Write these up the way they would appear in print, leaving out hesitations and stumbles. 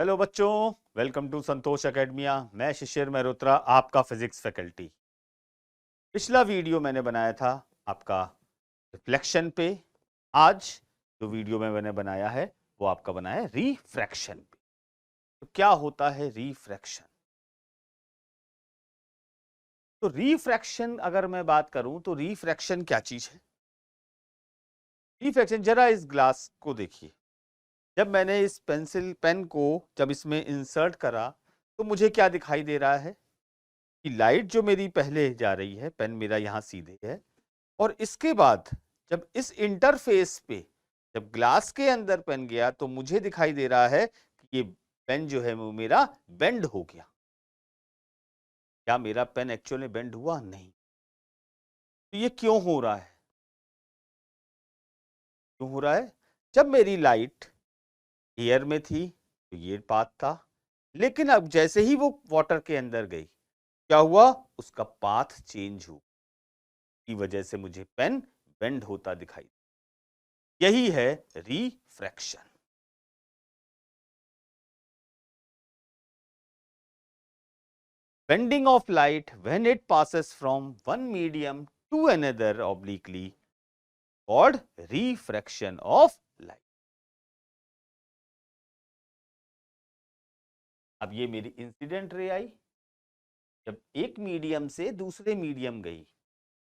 Hello बच्चों, welcome to Santosh academia. मैं शिशिर मेहरोत्रा, आपका फिजिक्स फैकल्टी। पिछला वीडियो मैंने बनाया था आपका रिफ्लेक्शन पे। आज जो वीडियो मैंने बनाया है वो आपका बना है रिफ्रैक्शन पे। तो क्या होता है रिफ्रैक्शन? तो रिफ्रैक्शन अगर मैं बात करूं तो रिफ्रैक्शन क्या चीज है? रिफ्रैक्शन, जरा इस ग्लास को देखिए। जब मैंने इस पेन को जब इसमें इंसर्ट करा तो मुझे क्या दिखाई दे रहा है कि लाइट जो मेरी पहले जा रही है, पेन मेरा यहां सीधे है, और इसके बाद जब इस इंटरफेस पे जब ग्लास के अंदर पेन गया तो मुझे दिखाई दे रहा है कि ये पेन जो है वो मेरा बेंड हो गया। क्या मेरा पेन एक्चुअली में बेंड हुआ? नहीं। तो ये क्यों हो रहा है? क्यों हो रहा है? जब मेरी लाइट एयर में थी तो ये पाथ था, लेकिन अब जैसे ही वो वाटर के अंदर गई, क्या हुआ? उसका पाथ चेंज हुआ, की वजह से मुझे पेन बेंड होता दिखाई। यही है refraction. Bending of light when it passes from one medium to another obliquely called refraction of light. अब ये मेरी इंसिडेंट रे आई, जब एक मीडियम से दूसरे मीडियम गई।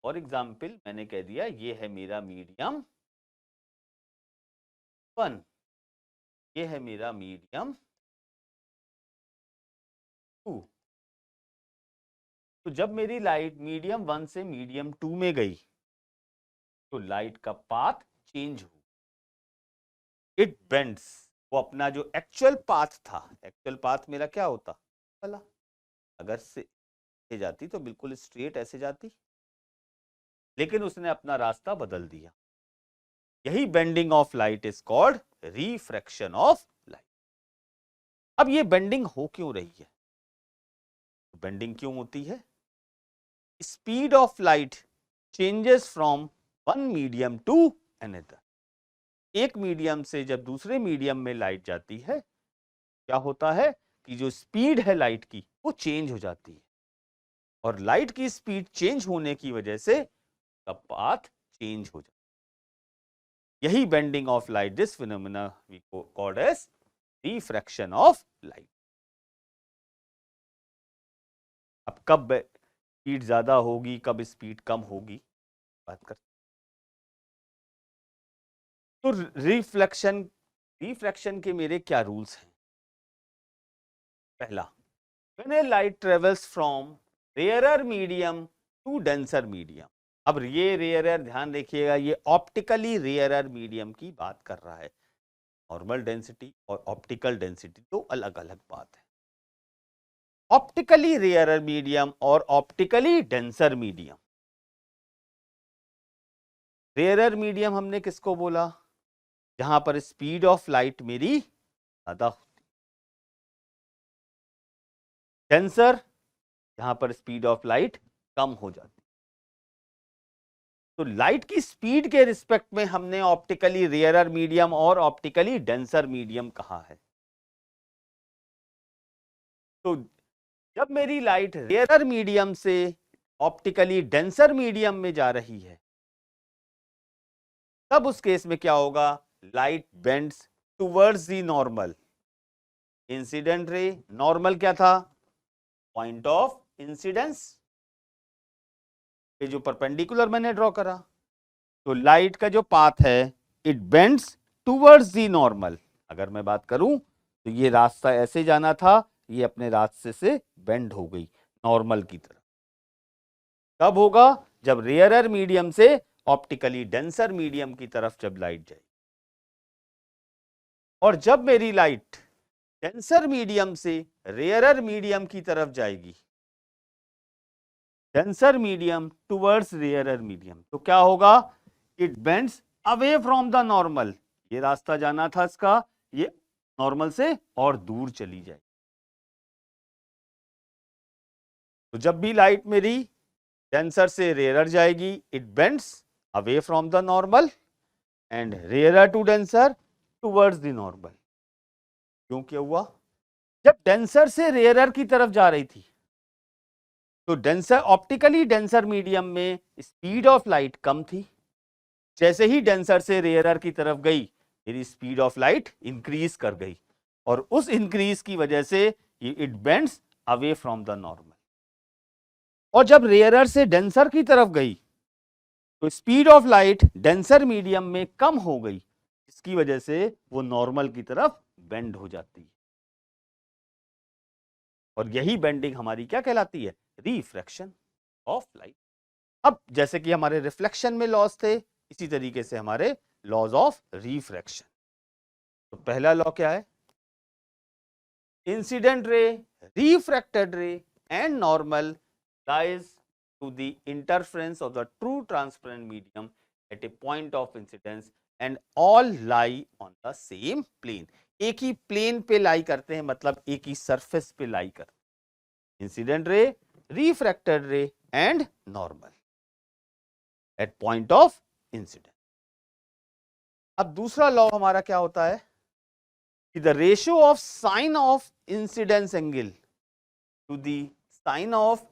फॉर एग्जाम्पल मैंने कह दिया ये है मेरा मीडियम 1, ये है मेरा मीडियम 2। तो जब मेरी लाइट मीडियम 1 से मीडियम 2 में गई तो लाइट का पाथ चेंज हुआ, इट बेंड्स। वो अपना जो एक्चुअल पाथ था, एक्चुअल पाथ मेरा क्या होता वाला, अगर से जाती तो बिल्कुल स्ट्रेट ऐसे जाती, लेकिन उसने अपना रास्ता बदल दिया। यही bending of light is called refraction of light. अब ये बेंडिंग हो क्यों रही है? बेंडिंग क्यों होती है? Speed of light changes from one medium to another. एक मीडियम से जब दूसरे मीडियम में लाइट जाती है, क्या होता है कि जो स्पीड है लाइट की वो चेंज हो जाती है, और लाइट की स्पीड चेंज होने की वजह से पाथ चेंज हो जाता है। यही bending of light, this phenomena we called as refraction of light. अब कब स्पीड ज्यादा होगी, कब स्पीड कम होगी, बात करते। तो रिफ्रैक्शन के मेरे क्या रूल्स हैं? पहला, when a light travels from rarer medium to denser medium। अब ये रेयरर, ध्यान देखिएगा, ये ऑप्टिकली रेयरर मीडियम की बात कर रहा है। नॉर्मल डेंसिटी और ऑप्टिकल डेंसिटी दो अलग अलग बात है। ऑप्टिकली रेयरर मीडियम और optically denser medium. Rarer medium हमने किसको बोला? जहां पर स्पीड ऑफ लाइट मेरी ज्यादा होती। डेंसर, जहां पर स्पीड ऑफ लाइट कम हो जाती। तो लाइट की स्पीड के रिस्पेक्ट में हमने ऑप्टिकली रेयरर मीडियम और ऑप्टिकली डेंसर मीडियम कहा है। तो जब मेरी लाइट रेयरर मीडियम से ऑप्टिकली डेंसर मीडियम में जा रही है, तब उस केस में क्या होगा? Light bends towards the normal. Incident ray, normal क्या था? पॉइंट ऑफ इंसिडेंस, ये जो परपेंडिकुलर मैंने ड्रॉ करा। तो लाइट का जो पाथ है, it bends towards the normal. अगर मैं बात करूं तो ये रास्ता ऐसे जाना था, ये अपने रास्ते से बेंड हो गई नॉर्मल की तरफ। कब होगा? जब रेयरर मीडियम से ऑप्टिकली डेंसर मीडियम की तरफ जब लाइट जाए। और जब मेरी लाइट डेंसर मीडियम से रेयरर मीडियम की तरफ जाएगी, denser medium towards rarer medium, तो क्या होगा? It bends away from the normal. ये रास्ता जाना था इसका, ये नॉर्मल से और दूर चली जाए। तो जब भी लाइट मेरी डेंसर से रेयरर जाएगी, it bends away from the normal and rarer to denser towards the normal. क्यों क्या हुआ? जब डेंसर से रेयरर की तरफ जा रही थी, तो डेंसर, ऑप्टिकली डेंसर मीडियम में स्पीड ऑफ लाइट कम थी। जैसे ही डेंसर से रेयरर की तरफ गई, मेरी स्पीड ऑफ लाइट इंक्रीज कर गई, और उस इंक्रीज की वजह से it bends away from the normal. और जब रेयरर से डेंसर की तरफ गई, तो speed of light denser medium में कम हो गई, इसकी वजह से वो नॉर्मल की तरफ बेंड हो जाती है। और यही बेंडिंग हमारी क्या कहलाती है? Refraction of light. अब जैसे कि हमारे रिफ्लेक्शन में लॉज थे, इसी तरीके से हमारे लॉज ऑफ रिफ्रैक्शन। तो पहला लॉ क्या है? Incident ray, refracted ray and normal lies to the interference of the true transparent medium at a point of incidence and all lie on the same plane। एक ही plane पे लाई करते हैं, मतलब एक ही सरफेस पे लाई करते हैं। Incident ray, refracted ray and normal at point of incidence. अब दूसरा लॉ हमारा क्या होता है कि the ratio of sine of incidence angle to the sine of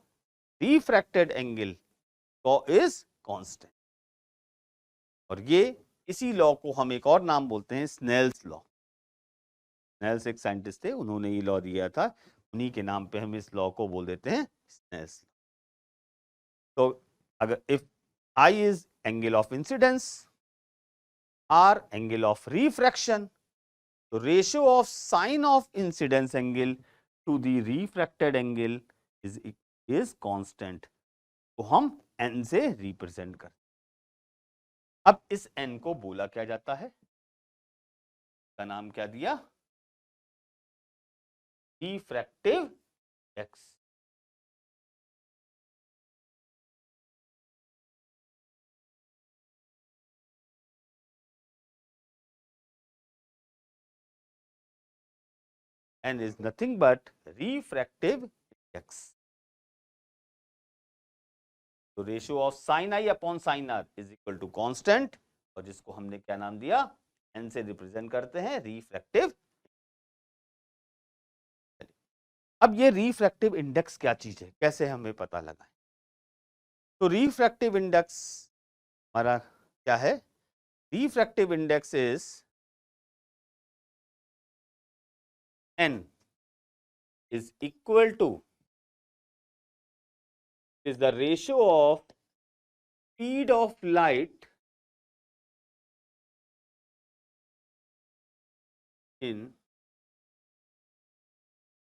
refracted angle is constant. और ये इसी लॉ को हम एक और नाम बोलते हैं स्नेल्स लॉ। स्नेल्स एक साइंटिस्ट थे, उन्होंने ये लॉ दिया था, उन्हीं के नाम पे हम इस लॉ को बोल देते हैं स्नेल्स। तो अगर if I is angle of incidence, R angle of refraction, तो ratio of sine of incidence angle to the refracted angle is constant, को हम n से रिप्रेजेंट करते हैं। अब इस n को बोला क्या जाता है? का नाम क्या दिया? Refractive x। n is nothing but refractive index। तो ratio of sine I upon sine R is equal to constant, और जिसको हमने क्या नाम दिया? n से रिप्रेजेंट करते हैं रिफ्रैक्टिव। अब ये रिफ्रैक्टिव इंडेक्स क्या चीज है, कैसे हमें पता लगाएं? तो रिफ्रैक्टिव इंडेक्स हमारा क्या है? Refractive index is n is equal to is the ratio of speed of light in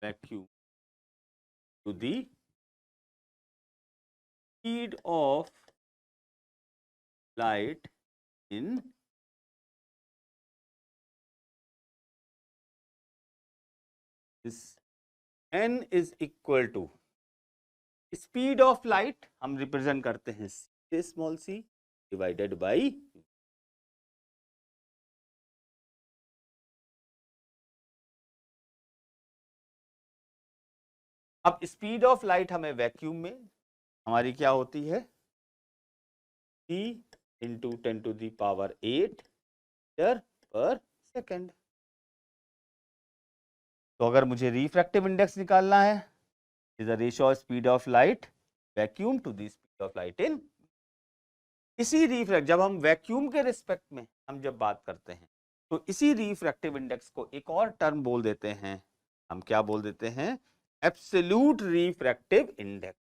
vacuum to the speed of light in this n is equal to speed of light हम represent करते हैं small c divided by. अब speed of light हमें vacuum में हमारी क्या होती है? c into 10⁸ metre per second. तो अगर मुझे रिफ्रैक्टिव इंडेक्स निकालना है, is the ratio of speed of light vacuum to the speed of light in. इसी रिफ्रैक्ट, जब हम वैक्यूम के रिस्पेक्ट में हम जब बात करते हैं, तो इसी रिफ्रैक्टिव इंडेक्स को एक और टर्म बोल देते हैं, हम क्या बोल देते हैं? Absolute refractive index.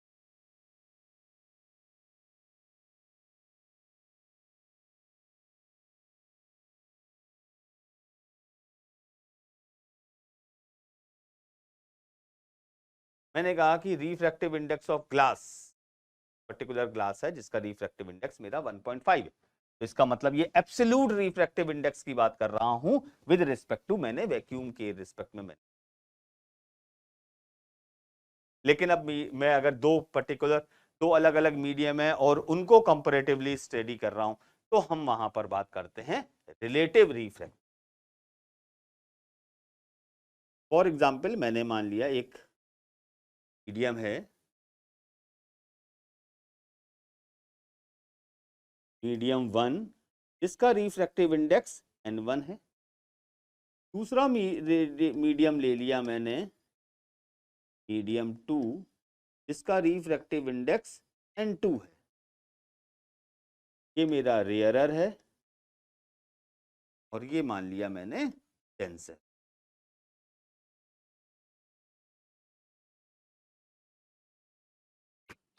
मैंने कहा कि refractive index of glass, particular glass है जिसका रिफ्रैक्टिव इंडेक्स मेरा 1.5 है, तो इसका मतलब ये एब्सोल्यूट रिफ्रैक्टिव इंडेक्स की बात कर रहा हूं विद रिस्पेक्ट टू, मैंने वैक्यूम के रिस्पेक्ट में मैंने। लेकिन अब मैं अगर दो अलग अलग मीडियम है और उनको कंपैरेटिवली स्टडी कर रहा हूं, तो हम वहां पर बात करते हैं रिलेटिव रिफ्रैक्ट। फॉर एग्जाम्पल, मैंने मान लिया एक मीडियम है, मीडियम 1, इसका रिफ्रैक्टिव इंडेक्स n1 है। दूसरा मीडियम ले लिया मैंने मीडियम 2 जिसका रिफ्रैक्टिव इंडेक्स n2 है, ये मेरा रेयरर है और ये मान लिया मैंने डेंसर।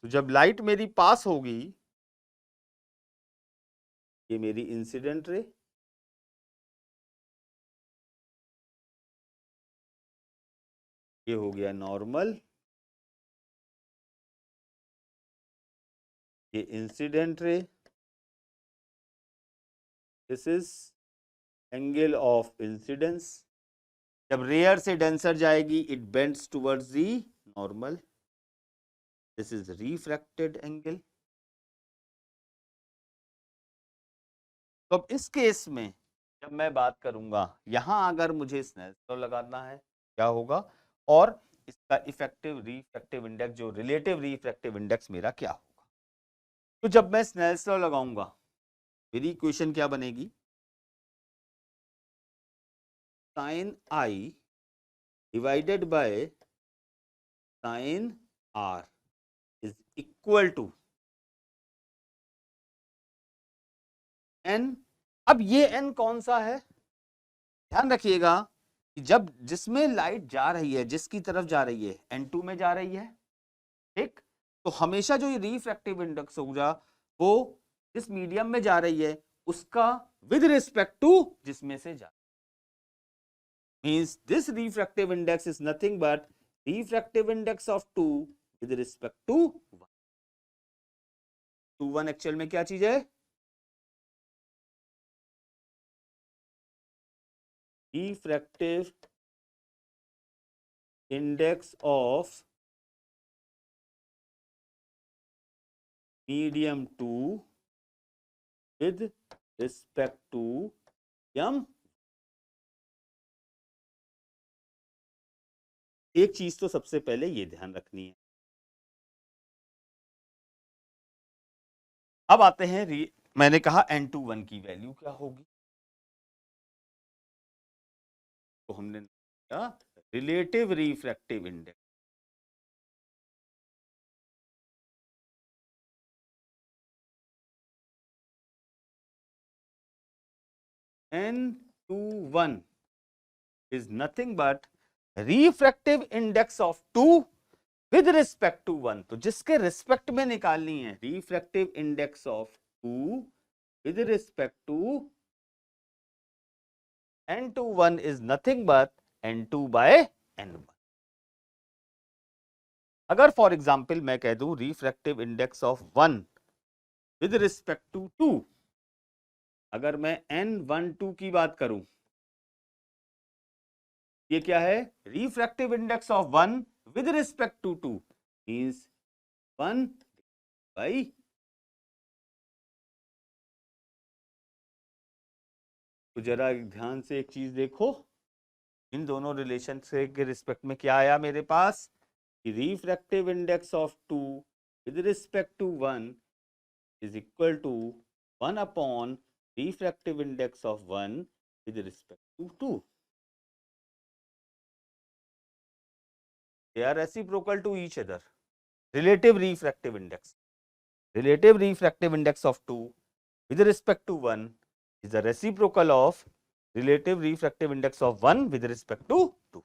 तो जब लाइट मेरी पास होगी, ये मेरी इंसिडेंट रे, ये हो गया नॉर्मल, ये incident ray, this is angle of incidence. जब रेयर से डेंसर जाएगी it bends towards the normal, this is refracted angle. तो अब इस केस में जब मैं बात करूंगा, यहां अगर मुझे स्नेल्स लॉ लगाना है क्या होगा, और इसका इफेक्टिव रिफ्रैक्टिव इंडेक्स जो रिलेटिव रिफ्रैक्टिव इंडेक्स मेरा क्या होगा। तो जब मैं स्नेल्स लॉ लगाऊंगा मेरी इक्वेशन क्या बनेगी, sine I divided by sine R is equal to N. अब ये एन कौन सा है, ध्यान रखिएगा कि जब जिसमें लाइट जा रही है, जिसकी तरफ जा रही है n2 में जा रही है, ठीक, तो हमेशा जो ये रिफ्रैक्टिव इंडेक्स होगा वो जिस मीडियम में जा रही है उसका विद रिस्पेक्ट टू जिसमें से जा, means this refractive index is nothing but refractive index of 2 with respect to 1। 1 actual में क्या चीज है, refractive index of medium 2 with respect to m। एक चीज तो सबसे पहले ये ध्यान रखनी है। अब आते हैं मैंने कहा n21 की वैल्यू क्या होगी, तो हमने कहा relative refractive index. n21 is nothing but refractive index of 2 with respect to 1। तो जिसके रिस्पेक्ट में निकालनी है, refractive index of 2 with respect to n21 is nothing but n2 by n1। अगर फॉर एग्जाम्पल मैं कह दूं refractive index of 1 with respect to 2, अगर मैं n12 की बात करूं, ये क्या है, refractive index of 1 with respect to 2 means 1 by, तो जरा ध्यान से एक चीज देखो, इन दोनों रिलेशन से के रिस्पेक्ट में क्या आया मेरे पास, refractive index of 2 with respect to 1 is equal to 1 upon refractive index of 1 with respect to 2। They are reciprocal to each other. Relative refractive index. Relative refractive index of 2 with respect to 1 is the reciprocal of relative refractive index of 1 with respect to 2.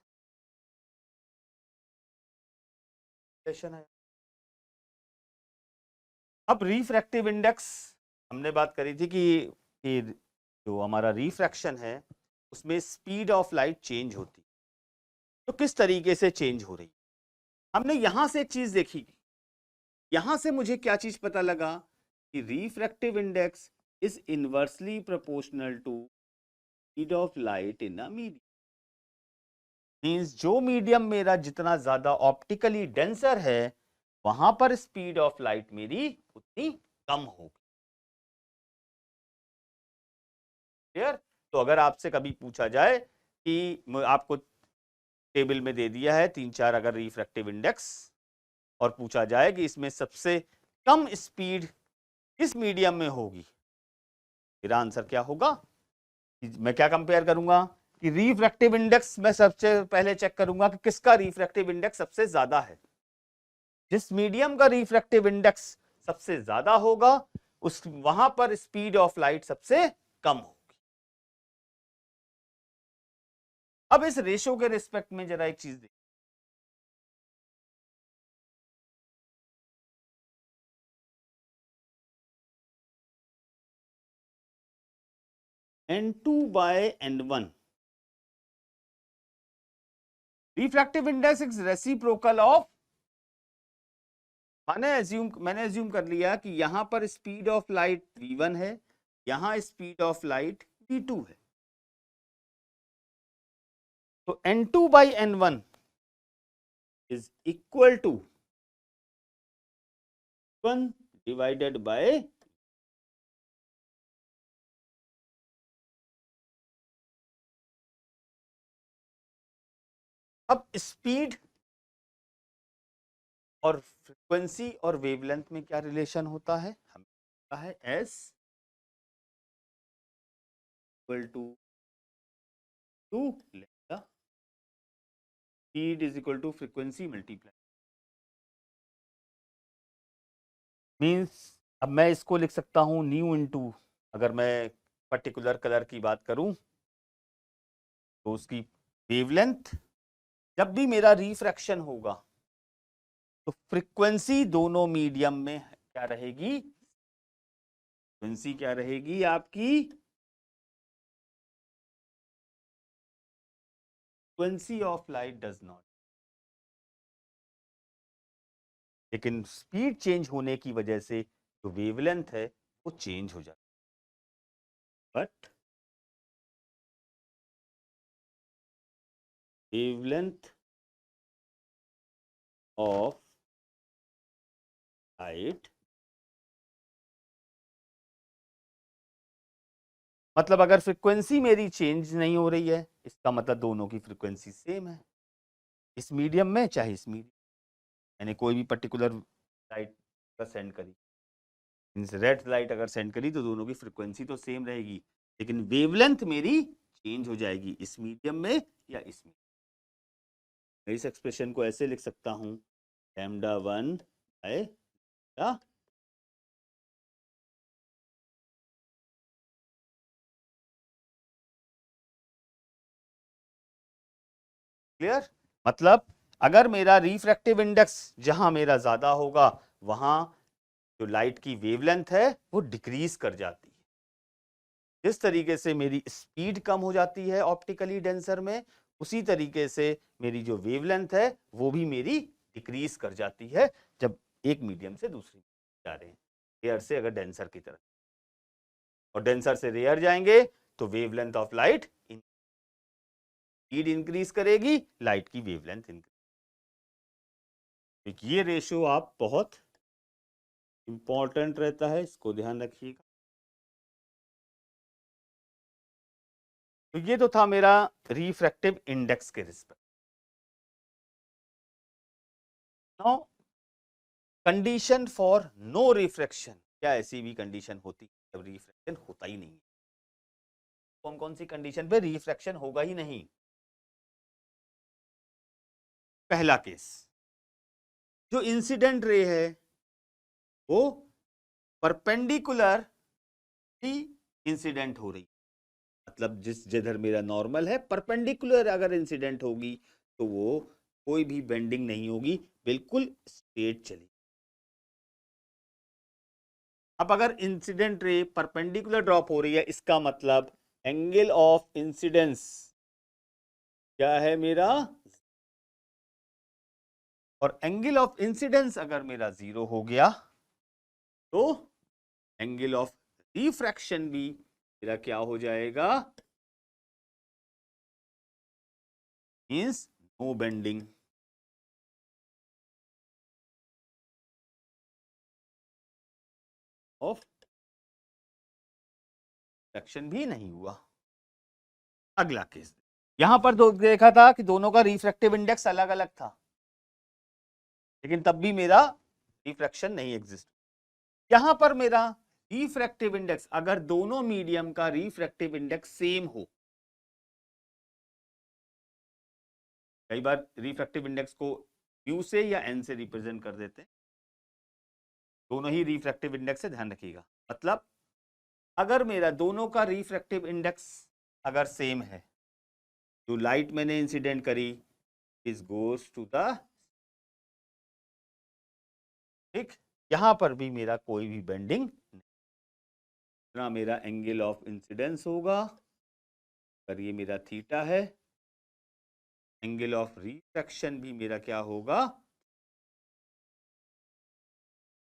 अब refractive index हमने बात करी थी कि जो हमारा refraction है उसमें स्पीड ऑफ लाइट चेंज होती, तो किस तरीके से चेंज हो रही, हमने यहां से एक चीज देखी, यहां से मुझे क्या चीज पता लगा कि refractive index is inversely proportional to speed of light in a medium. Means जो मीडियम मेरा जितना ज्यादा ऑप्टिकली डेंसर है वहां पर स्पीड ऑफ लाइट मेरी उतनी कम होगी। क्लियर? तो अगर आपसे कभी पूछा जाए कि आपको टेबल में दे दिया है 3-4 अगर रिफ्रैक्टिव इंडेक्स और पूछा जाए कि इसमें सबसे कम स्पीड किस मीडियम में होगी, मेरा आंसर क्या होगा, मैं क्या कंपेयर करूंगा, कि रिफ्रैक्टिव इंडेक्स मैं सबसे पहले चेक करूंगा कि किसका रिफ्रैक्टिव इंडेक्स सबसे ज्यादा है। जिस मीडियम का रिफ्रैक्टिव इंडेक्स सबसे ज्यादा होगा उस वहां पर स्पीड ऑफ लाइट सबसे कम होगी। अब इस रेशो के रिस्पेक्ट में जरा एक चीज देखिए, N2 by N1 refractive index is reciprocal of, मैंने एज्यूम कर लिया कि यहां पर स्पीड ऑफ लाइट v1 है, यहां स्पीड ऑफ लाइट v2 है, तो N2 by N1 is equal to 1 divided by, अब स्पीड और फ्रीक्वेंसी और वेवलेंथ में क्या रिलेशन होता है, हमें पता है S equal to 2 lambda, speed is equal to frequency multiply, means अब मैं इसको लिख सकता हूं न्यू इनटू, अगर मैं पर्टिकुलर कलर की बात करूं तो उसकी वेवलेंथ, जब भी मेरा रिफ्रैक्शन होगा तो फ्रीक्वेंसी दोनों मीडियम में क्या रहेगी, फ्रीक्वेंसी क्या रहेगी आपकी, frequency of light does not, लेकिन स्पीड चेंज होने की वजह से जो वेवलेंथ है वो चेंज हो जाती है, बट वेवलेंथ ऑफ लाइट, मतलब अगर फ्रीक्वेंसी मेरी चेंज नहीं हो रही है इसका मतलब दोनों की फ्रीक्वेंसी सेम है, इस मीडियम में चाहे इस मीडियम, मैंने कोई भी पर्टिकुलर लाइट सेंड करी, रेड लाइट अगर सेंड करी तो दोनों की फ्रीक्वेंसी तो सेम रहेगी, लेकिन वेवलेंथ मेरी चेंज हो जाएगी इस मीडियम में या इस मीडियम। मैं इस एक्सप्रेशन को ऐसे लिख सकता हूं, लैम्डा 1 बाय लैम्डा, क्लियर, मतलब अगर मेरा रिफ्रैक्टिव इंडेक्स जहां मेरा ज्यादा होगा वहां जो लाइट की वेवलेंथ है वो डिक्रीज कर जाती है, जिस तरीके से मेरी स्पीड कम हो जाती है ऑप्टिकली डेंसर में, उसी तरीके से मेरी जो वेवलेंथ है वो भी मेरी डिक्रीज कर जाती है जब एक मीडियम से दूसरी जा रहे हैं, रेयर से अगर डेंसर की तरफ, और डेंसर से रेयर जाएंगे तो wavelength of light, speed increase करेगी, लाइट की वेवलेंथ इंक्रीज, ये रेशियो आप बहुत इंपॉर्टेंट रहता है, इसको ध्यान रखिएगा। तो ये तो था मेरा रिफ्रैक्टिव इंडेक्स के respect. Now condition for no refraction, क्या ऐसी भी कंडीशन होती है जब रिफ्रैक्शन होता ही नहीं है, कौन कौन सी कंडीशन पे रिफ्रैक्शन होगा ही नहीं। पहला केस, जो इंसिडेंट रे है वो परपेंडिकुलर ही इंसिडेंट हो रही, मतलब जिस जिधर मेरा नॉर्मल है परपेंडिकुलर अगर इंसिडेंट होगी तो वो कोई भी बेंडिंग नहीं होगी, बिल्कुल स्ट्रेट चलेगी। अब अगर इंसिडेंट रे परपेंडिकुलर ड्रॉप हो रही है इसका मतलब एंगल ऑफ इंसिडेंस क्या है मेरा, और एंगल ऑफ इंसिडेंस अगर मेरा 0 हो गया तो एंगल ऑफ रिफ्रैक्शन भी मेरा क्या हो जाएगा, means no bending, of refraction भी नहीं हुआ। अगला केस, यहां पर देखा था कि दोनों का रिफ्रैक्टिव इंडेक्स अलग अलग था, लेकिन तब भी मेरा रिफ्रैक्शन नहीं एग्जिस्ट। यहां पर मेरा रिफ्रैक्टिव इंडेक्स, अगर दोनों मीडियम का रिफ्रैक्टिव इंडेक्स सेम हो कई बार रिफ्रैक्टिव इंडेक्स को म्यू से या एन से रिप्रेजेंट कर देते हैं, दोनों ही रिफ्रैक्टिव इंडेक्स से, ध्यान रखिएगा। मतलब अगर मेरा दोनों का रिफ्रैक्टिव इंडेक्स अगर सेम है, जो लाइट मैंने इंसिडेंट करी इज गोज टू द, ठीक, यहां पर भी मेरा कोई भी बेंडिंग नहीं, ना मेरा एंगल ऑफ इंसिडेंस होगा, अगर ये मेरा थीटा है, एंगल ऑफ रिफ्रैक्शन भी मेरा क्या होगा,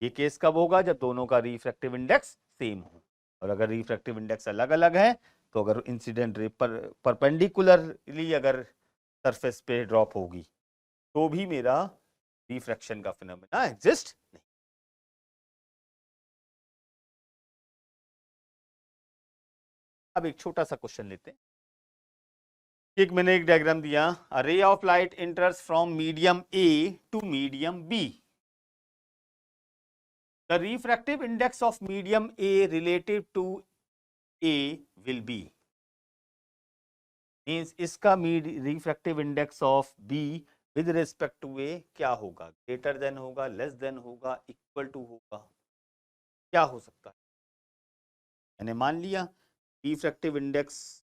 ये केस कब होगा, जब दोनों का रिफ्रैक्टिव इंडेक्स सेम हो। और अगर रिफ्रैक्टिव इंडेक्स अलग अलग है, तो अगर इंसिडेंट रे पर परपेंडिकुलरली अगर सरफेस पे ड्रॉप होगी, तो भी मेरा रिफ्रैक्शन का फिनोमेना एग्जिस्ट नहीं। अब एक छोटा सा क्वेश्चन लेते हैं। एक मैंने एक डायग्राम दिया, a ray of light enters from medium A to medium B, the refractive index of medium A relative to A will be, means इसका refractive index of B with respect to A क्या होगा, greater than होगा, less than होगा, equal to होगा, क्या हो सकता है। मैंने मान लिया रिफ्रैक्टिव इंडेक्स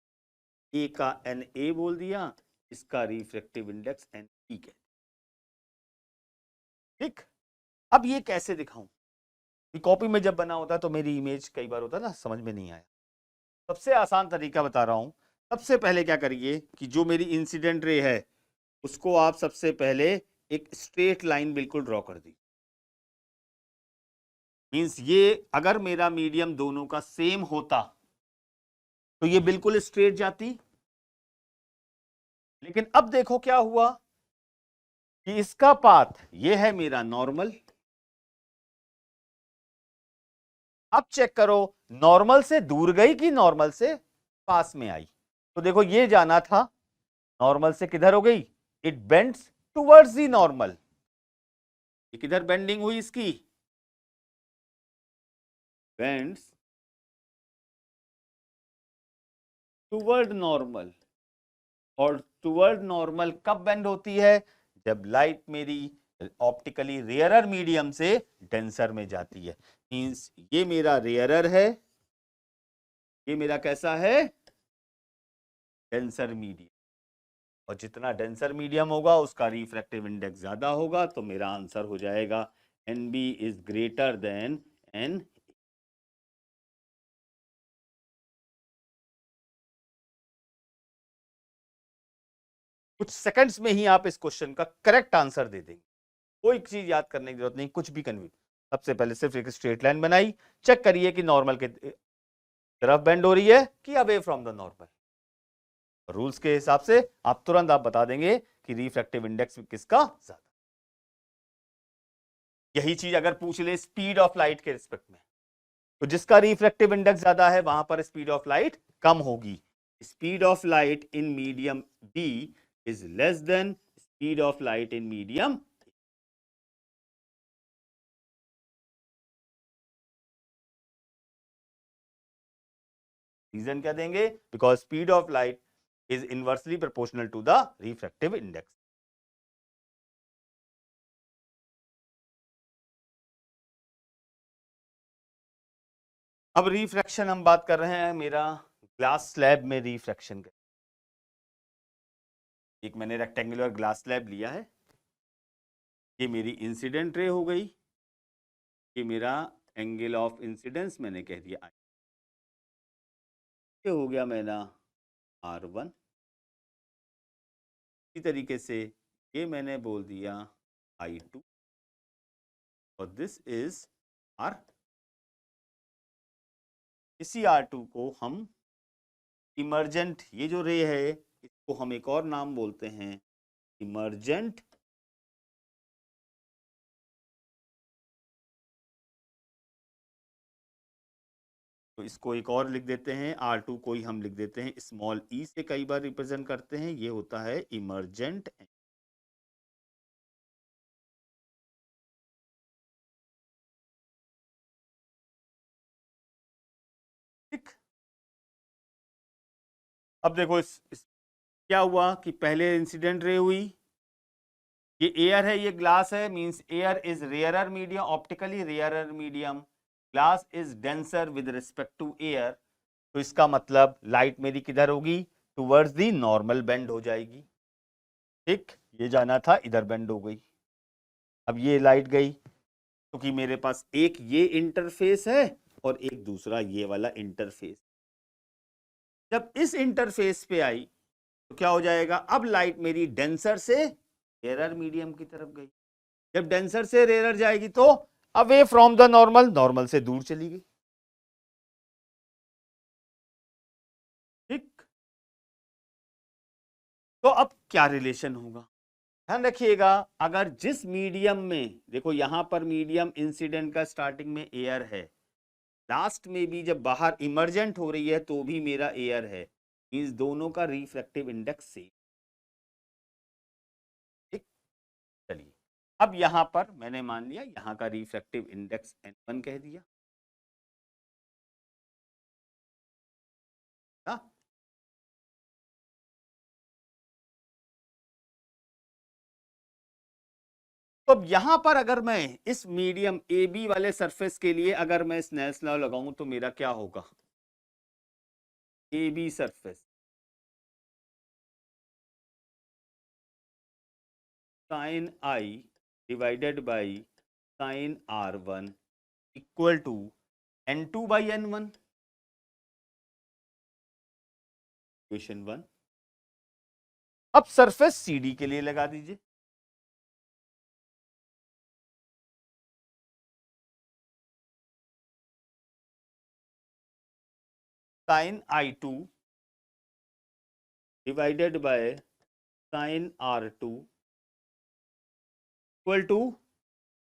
ए का एन ए बोल दिया, इसका रिफ्रैक्टिव इंडेक्स एन बी के, ठीक। अब ये कैसे दिखाऊं, कॉपी में जब बना होता है तो मेरी इमेज कई बार होता है ना समझ में नहीं आया। सबसे आसान तरीका बता रहा हूं। सबसे पहले क्या करिए कि जो मेरी इंसिडेंट रे है उसको आप सबसे पहले एक स्ट्रेट लाइन बिल्कुल ड्रॉ कर दी, मींस ये अगर मेरा मीडियम दोनों का सेम होता तो ये बिल्कुल स्ट्रेट जाती, लेकिन अब देखो क्या हुआ कि इसका पाथ ये है मेरा नॉर्मल। अब चेक करो नॉर्मल से दूर गई कि नॉर्मल से पास में आई, तो देखो ये जाना था नॉर्मल से किधर हो गई, it bends towards the normal, ये किधर बेंडिंग हुई इसकी, बेंड्स टुवर्ड नॉर्मल। और टुवर्ड नॉर्मल कब बेंड होती है, जब लाइट मेरी ऑप्टिकली रेयरर मीडियम से डेंसर में जाती है, मींस ये मेरा रेयरर है, ये मेरा कैसा है, डेंसर मीडियम, और जितना डेंसर मीडियम होगा उसका रिफ्रैक्टिव इंडेक्स ज्यादा होगा, तो मेरा आंसर हो जाएगा N B is greater than N. कुछ सेकंड्स में ही आप इस क्वेश्चन का करेक्ट आंसर दे देंगे, कोई चीज याद करने की जरूरत नहीं, कुछ भी कन्फ्यूज। सबसे पहले सिर्फ एक स्ट्रेट लाइन बनाई, चेक करिए कि नॉर्मल के तरफ बेंड हो रही है कि away from the normal, rules के हिसाब से आप तुरंत आप बता देंगे कि रिफ्रैक्टिव इंडेक्स किसका ज्यादा। यही चीज अगर पूछ ले स्पीड ऑफ लाइट के रिस्पेक्ट में, तो जिसका रिफ्रैक्टिव इंडेक्स ज्यादा है वहां पर स्पीड ऑफ लाइट कम होगी, speed of light in medium B is less than speed of light in medium. Reason क्या देंगे, because speed of light is inversely proportional to the refractive index. अब refraction हम बात कर रहे हैं मेरा ग्लास स्लैब में रिफ्रैक्शन का। एक मैंने रेक्टेंगुलर ग्लास स्लैब लिया है, ये मेरी इंसिडेंट रे हो गई, ये मेरा एंगल ऑफ इंसिडेंस मैंने कह दिया आई, ये हो गया मेरा R1। इसी तरीके से ये मैंने बोल दिया I2 और दिस इज R। इसी R2 को हम इमर्जेंट, ये जो रे है इसको हम एक और नाम बोलते हैं इमर्जेंट, तो इसको एक और लिख देते हैं R2 को ही हम लिख देते हैं स्मॉल ई से, कई बार रिप्रेजेंट करते हैं, ये होता है इमर्जेंट। ठीक, अब देखो इस क्या हुआ कि पहले इंसिडेंट रे हुई, ये एयर है, ये ग्लास है, means air is rarer medium, optically rarer medium, glass is denser with respect to air. तो इसका मतलब लाइट मेरी किधर होगी, टुवर्ड्स दी नॉर्मल बेंड हो जाएगी। ठीक, ये जाना था, इधर बेंड हो गई। अब ये लाइट गई, क्योंकि मेरे पास एक ये इंटरफेस है और एक दूसरा ये वाला इंटरफेस। जब इस इंटरफेस पे आई तो क्या हो जाएगा, अब लाइट मेरी डेंसर से रेयरर मीडियम की तरफ गई। जब डेंसर से रेयरर जाएगी तो away from the normal, normal से दूर चली गई। ठीक, तो अब क्या रिलेशन होगा, ध्यान रखिएगा। अगर जिस मीडियम में, देखो यहां पर मीडियम इंसिडेंट का स्टार्टिंग में एयर है, लास्ट में भी जब बाहर इमर्जेंट हो रही है तो भी मेरा एयर है, मींस दोनों का रिफ्रैक्टिव इंडेक्स सेम। ठीक, चलिए अब यहां पर मैंने मान लिया यहां का रिफ्रैक्टिव इंडेक्स n1 कह दिया ना। तो अब यहां पर अगर मैं इस मीडियम ए बी वाले सरफेस के लिए अगर मैं स्नेल्स लॉ लगाऊं तो मेरा क्या होगा, A B surface sine I divided by sine R1 equal to N2 by N1, equation 1। अब सरफेस CD के लिए लगा दीजिए, sine I2 divided by sine R2 equal to,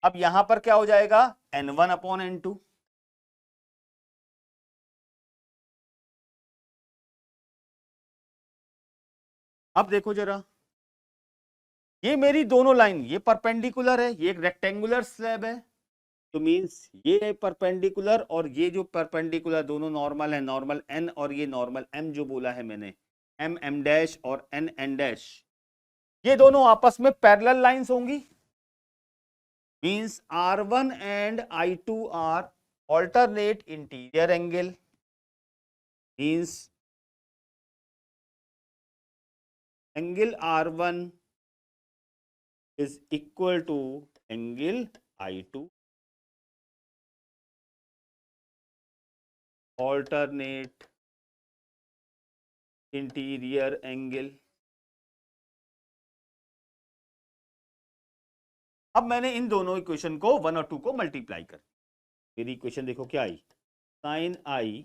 अब यहां पर क्या हो जाएगा, N1 अपॉन N2। अब देखो जरा, ये मेरी दोनों लाइन, ये परपेंडिकुलर है, ये एक रेक्टेंगुलर स्लैब है, तो मींस ये परपेंडिकुलर और ये जो परपेंडिकुलर दोनों नॉर्मल है, नॉर्मल n और ये नॉर्मल m जो बोला है मैंने, m m डैश और n n डैश, ये दोनों आपस में पैरेलल लाइंस होंगी, means R1 and I2 are alternate interior angle, means angle R1 is equal to angle I2, alternate interior angle. अब मैंने इन दोनों इक्वेशन को 1 और 2 को मल्टीप्लाई कर, मेरी इक्वेशन देखो क्या आई, sine I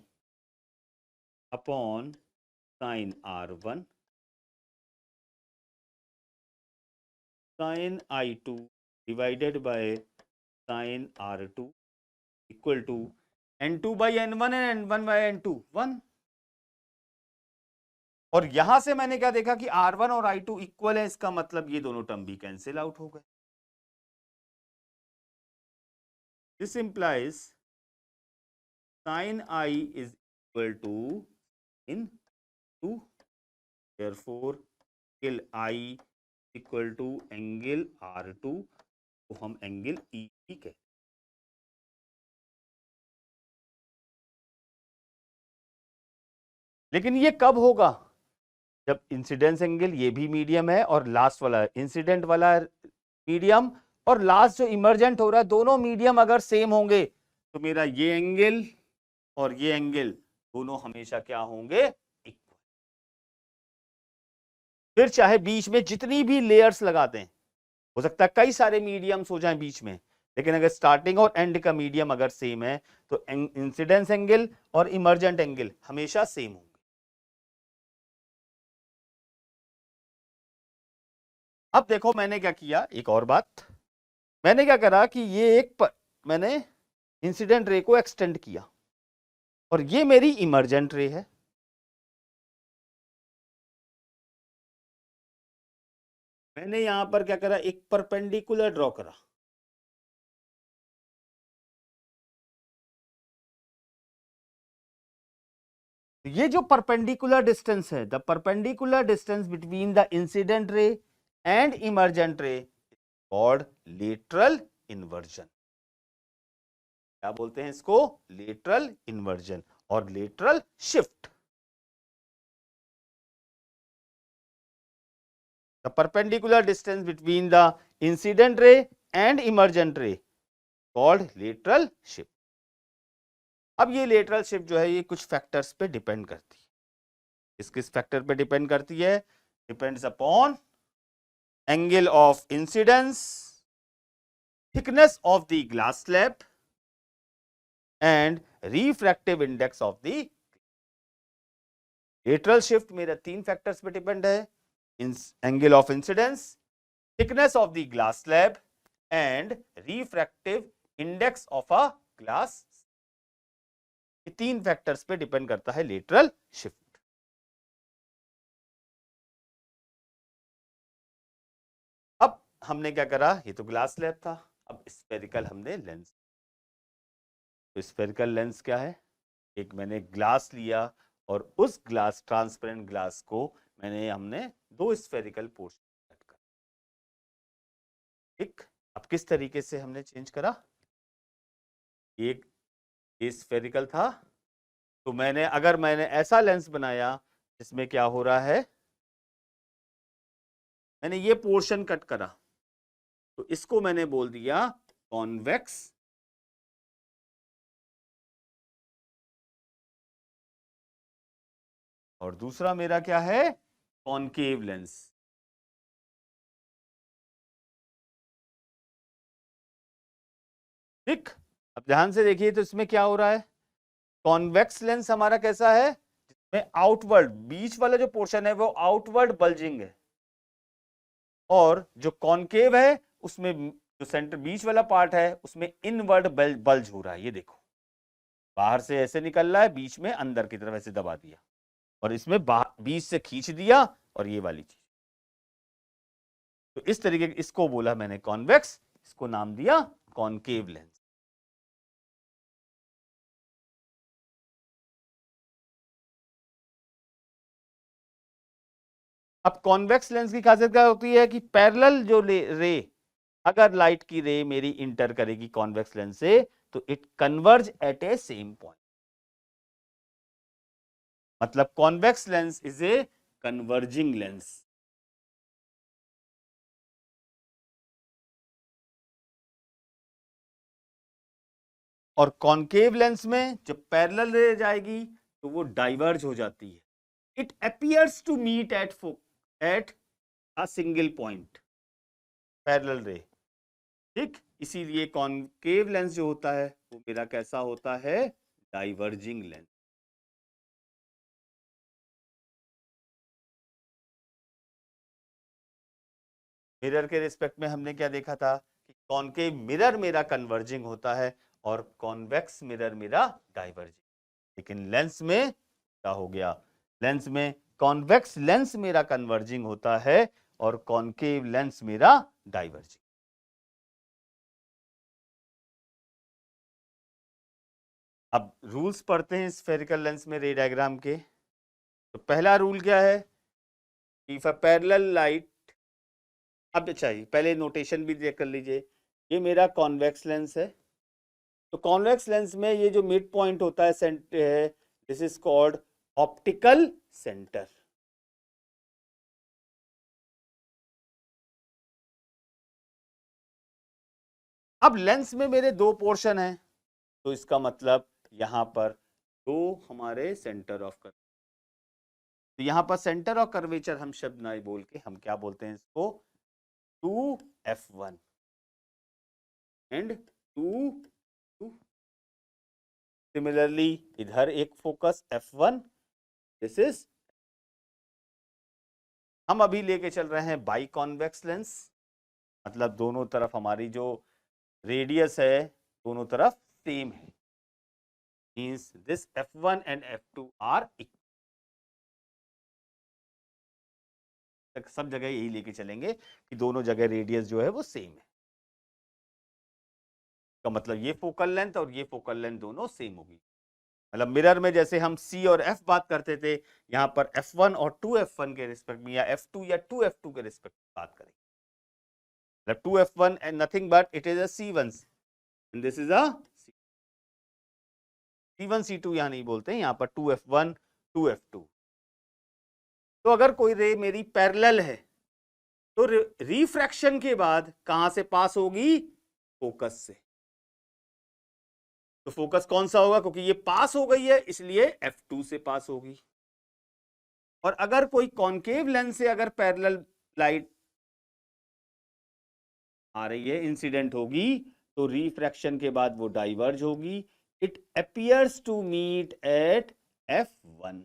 upon sine R1 sine I2 divided by sine R2 equal to N2 by N1 and N1 by N2 1। और यहां से मैंने क्या देखा कि R1 और I2 इक्वल है, इसका मतलब ये दोनों टर्म भी कैंसिल आउट हो गए। This implies sin I is equal to in 2, therefore angle I equal to angle R2 को हम एंगल E कहते हैं। लेकिन ये कब होगा, जब इंसिडेंस एंगल ये भी मीडियम है और लास्ट वाला इंसिडेंट वाला मीडियम और लास्ट जो इमर्जेंट हो रहा है, दोनों मीडियम अगर सेम होंगे तो मेरा ये एंगल और ये एंगल दोनों हमेशा क्या होंगे, इक्वल। फिर चाहे बीच में जितनी भी लेयर्स लगाते हैं, हो सकता है कई सारे मीडियम्स हो जाएं बीच में, लेकिन अगर स्टार्टिंग और एंड का मीडियम अगर सेम है तो इंसिडेंस एंगल और इमर्जेंट एंगल हमेशा सेम होंगे। अब देखो मैंने क्या किया, एक और बात, मैंने क्या करा कि ये मैंने इंसिडेंट रे को एक्सटेंड किया और ये मेरी इमर्जेंट रे है। मैंने यहां पर क्या करा, एक परपेंडिकुलर ड्रॉ करा, ये जो परपेंडिकुलर डिस्टेंस है, the perpendicular distance between the incident ray and emergent रे कॉल्ड लेटरल इन्वर्जन। क्या बोलते हैं इसको? लेटरल इन्वर्जन और lateral shift. The perpendicular distance between the incident ray and emergent रे कॉल्ड लेटरल शिफ्ट। अब ये लेटरल शिफ्ट जो है ये कुछ फैक्टर्स पे डिपेंड करती है। किस फैक्टर पे डिपेंड करती है? Depends upon angle of incidence, thickness of the glass slab and refractive index of the. Lateral shift मेरा 3 फैक्टर्स पे डिपेंड है, angle of incidence, thickness of the glass slab and refractive index of a glass. ये 3 factors पे depend करता है lateral shift. अब हमने क्या करा, ये तो ग्लास स्लैब था, अब स्फेरिकल हमने लेंस। तो स्फेरिकल लेंस क्या है? एक मैंने ग्लास लिया और उस ग्लास, ट्रांसपेरेंट ग्लास को हमने 2 स्फेरिकल पोर्शन कट कर। ठीक, अब किस तरीके से हमने चेंज करा? एक ये स्फेरिकल था, तो अगर मैंने ऐसा लेंस बनाया जिसमें क्या हो रहा है, मैंने ये पोर्शन कट करा, तो इसको मैंने बोल दिया कॉन्वेक्स और दूसरा मेरा क्या है? Concave lens. ठीक, अब ध्यान से देखिए तो इसमें क्या हो रहा है? कॉन्वेक्स लेंस हमारा कैसा है? जिसमें आउटवर्ड, बीच वाला जो पोर्शन है वो आउटवर्ड बल्जिंग है, और जो कॉनकेव है उसमें जो सेंटर बीच वाला पार्ट है उसमें इनवर्ड बल्ज हो रहा है। ये देखो, बाहर से ऐसे निकल रहा है, बीच में अंदर की तरफ ऐसे दबा दिया, और इसमें बीच से खींच दिया, और ये वाली चीज। तो इस तरीके, इसको बोला मैंने कॉन्वेक्स, इसको नाम दिया कॉनकेव लेंस। अब कॉन्वेक्स लेंस की खासियत क्या होती है कि पैरेलल जो रे, अगर लाइट की रे मेरी इंटर करेगी कॉन्वेक्स लेंस से, तो it converge at a same point. मतलब convex lens is a converging lens. और कॉनकेव लेंस में जब पैरेलल रे जाएगी तो वो डाइवर्ज हो जाती है। It appears to meet at a single point, parallel ray. ठीक, इसीलिए कॉनकेव लेंस जो होता है वो मेरा कैसा होता है? Diverging lens. मिरर के रिस्पेक्ट में हमने क्या देखा था कि कॉनकेव मिरर मेरा कन्वर्जिंग होता है और कॉन्वेक्स मिरर मेरा डाइवर्जिंग। लेकिन लेंस में क्या हो गया? लेंस में कॉन्वेक्स लेंस मेरा कन्वर्जिंग होता है और कॉनकेव लेंस मेरा डाइवर्जिंग। अब रूल्स पढ़ते हैं स्फेरिकल लेंस में रे डायग्राम के। तो पहला रूल क्या है? इफ अ पैरेलल लाइट, अब चाहिए पहले नोटेशन भी देख कर लीजिए। ये मेरा कॉन्वेक्स लेंस है, तो कॉन्वेक्स लेंस में ये जो मिड पॉइंट होता है सेंटर है, this is called optical centre. अब लेंस में मेरे 2 पोर्शन हैं, तो इसका मतलब यहां पर 2 हमारे सेंटर ऑफ कर्वेचर। तो यहां पर सेंटर ऑफ कर्वेचर हम शब्द ना बोल के हम क्या बोलते हैं इसको? 2f1 and 2। सिमिलरली इधर एक फोकस f1, दिस इज। हम अभी लेके चल रहे हैं बाई कॉन्वेक्स लेंस, मतलब दोनों तरफ हमारी जो रेडियस है दोनों तरफ सेम है, means this f1 and f2 are equal. सब जगह यही लेके चलेंगे कि दोनों जगह रेडियस जो है वो सेम है, का मतलब ये फोकल लेंथ और ये फोकल लेंथ दोनों सेम होगी। मतलब मिरर में जैसे हम C और F बात करते थे, यहां पर F1 और 2f1 के रिस्पेक्ट में, या F2 या 2f2 के रिस्पेक्ट में बात करेंगे। मतलब 2f1 and nothing but it is a C1 and this is a C1 C2 यहां नहीं बोलते हैं, यहां पर 2f1 2f2। तो अगर कोई रे मेरी पैरेलल है तो रिफ्रैक्शन के बाद कहां से पास होगी? फोकस से। तो फोकस कौन सा होगा? क्योंकि ये पास हो गई है इसलिए f2 से पास होगी। और अगर कोई कॉन्केव लेंस से अगर पैरेलल लाइट आ रही है, इंसिडेंट होगी, तो रिफ्रैक्शन के बाद वो डाइवर्ज होगी। It appears to meet at f1।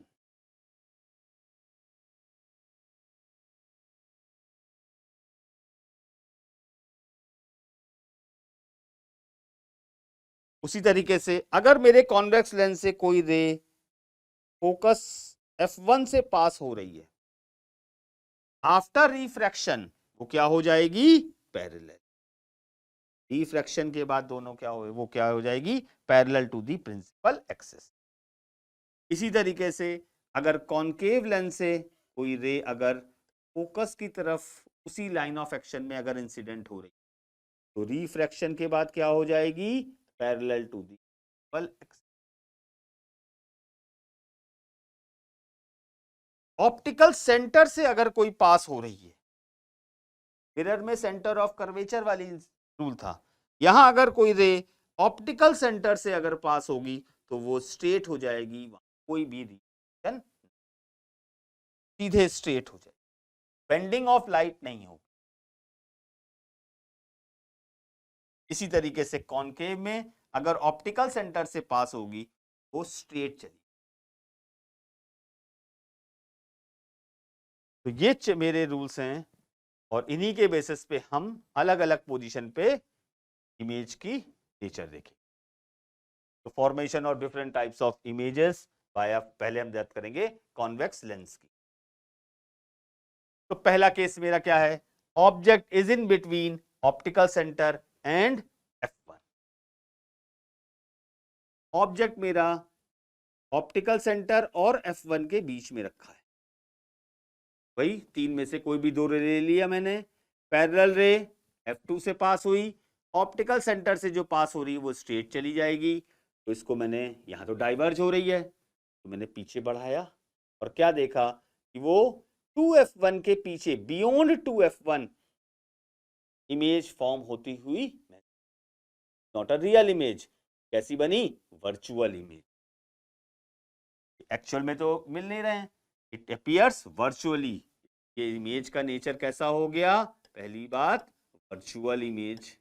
उसी तरीके से अगर मेरे कॉन्वेक्स लेंस से कोई रे फोकस f1 से पास हो रही है, आफ्टर रिफ्रैक्शन वो क्या हो जाएगी? पैरेलल। रिफ्रैक्शन के बाद दोनों क्या हो, वो क्या हो जाएगी? Parallel to the principal axis. इसी तरीके से अगर कॉन्केव लेंस से कोई रे अगर फोकस की तरफ उसी लाइन ऑफ एक्शन में अगर इंसिडेंट हो रही तो रिफ्रैक्शन के बाद क्या हो जाएगी? Parallel to the principal axis. Optical centre से अगर कोई पास हो रही है, मिरर में सेंटर ऑफ कर्वेचर वाली रूल था, यहां अगर कोई रे ऑप्टिकल सेंटर से अगर पास होगी तो वो स्ट्रेट हो जाएगी, कोई भी रीजन सीधे स्ट्रेट हो जाएगी, बेंडिंग ऑफ लाइट नहीं होगी। इसी तरीके से कॉन्केव में अगर ऑप्टिकल सेंटर से पास होगी वो स्ट्रेट चली। तो ये मेरे रूल्स हैं और इन्हीं के बेसिस पे हम अलग अलग पोजीशन पे इमेज की नेचर देखें। तो formation of different types of images bye पहले हम बात करेंगे कॉन्वेक्स लेंस की। तो पहला केस मेरा क्या है? Object is in between optical centre and f1। Object मेरा ऑप्टिकल सेंटर और f1 के बीच में रखा है। वही तीन में से कोई भी दो रे ले लिया मैंने। पैरेलल रे f2 से पास हुई, ऑप्टिकल सेंटर से जो पास हो रही है वो स्ट्रेट चली जाएगी। तो इसको मैंने, यहां तो डाइवर्ज हो रही है तो मैंने पीछे बढ़ाया और क्या देखा कि वो 2f1 के पीछे बियॉन्ड 2f1 इमेज फॉर्म होती हुई, नॉट अ रियल इमेज। कैसी बनी? Virtual image. एक्चुअल में तो मिल नहीं रहे हैं, इट अपीयर्स वर्चुअली। ये इमेज का नेचर कैसा हो गया? पहली बात वर्चुअल इमेज।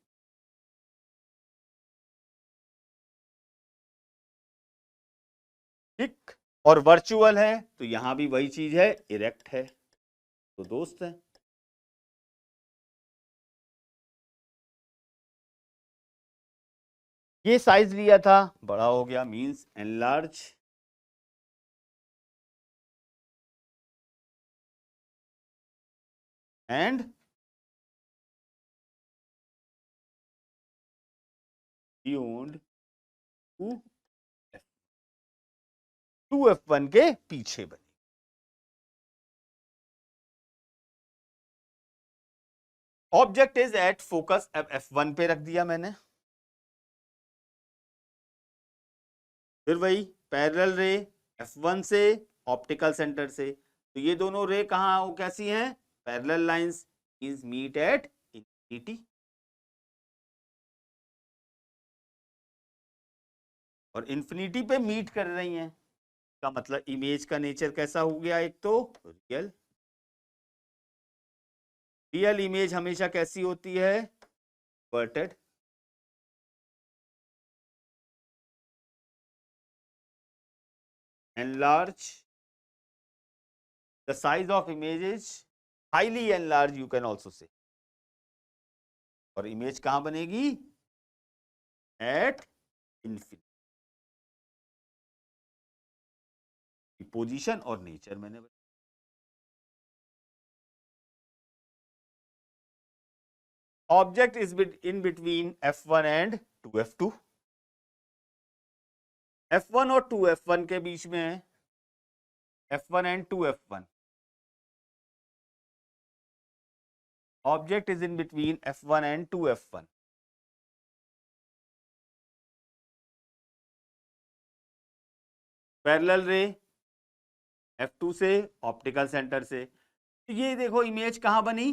ठीक, और वर्चुअल है तो यहां भी वही चीज है, इरेक्ट है। तो दोस्त है, ये साइज लिया था बड़ा हो गया, means enlarge. And beyond 2f1 के पीछे बनी। ऑब्जेक्ट इज एट फोकस, अब f1 पे रख दिया मैंने। फिर वही पैरेलल रे f1 से ऑप्टिकल सेंटर से, तो ये दोनों रे कहां, वो कैसी हैं? Parallel lines is meet at infinity. और इंफिनिटी पे मीट कर रही हैं का मतलब इमेज का नेचर कैसा हो गया? एक तो रियल। रियल इमेज हमेशा कैसी होती है? Inverted. enlarge the size of image is highly enlarged, you can also say। और इमेज कहां बनेगी? At infinity. पोजीशन और नेचर मैंने object is in between f1 and 2f2। f1 और 2f1 के बीच में है, f1 and 2f1। Object is in between f1 and 2f1. Parallel रे f2 से, ऑप्टिकल सेंटर से। ये देखो इमेज कहां बनी,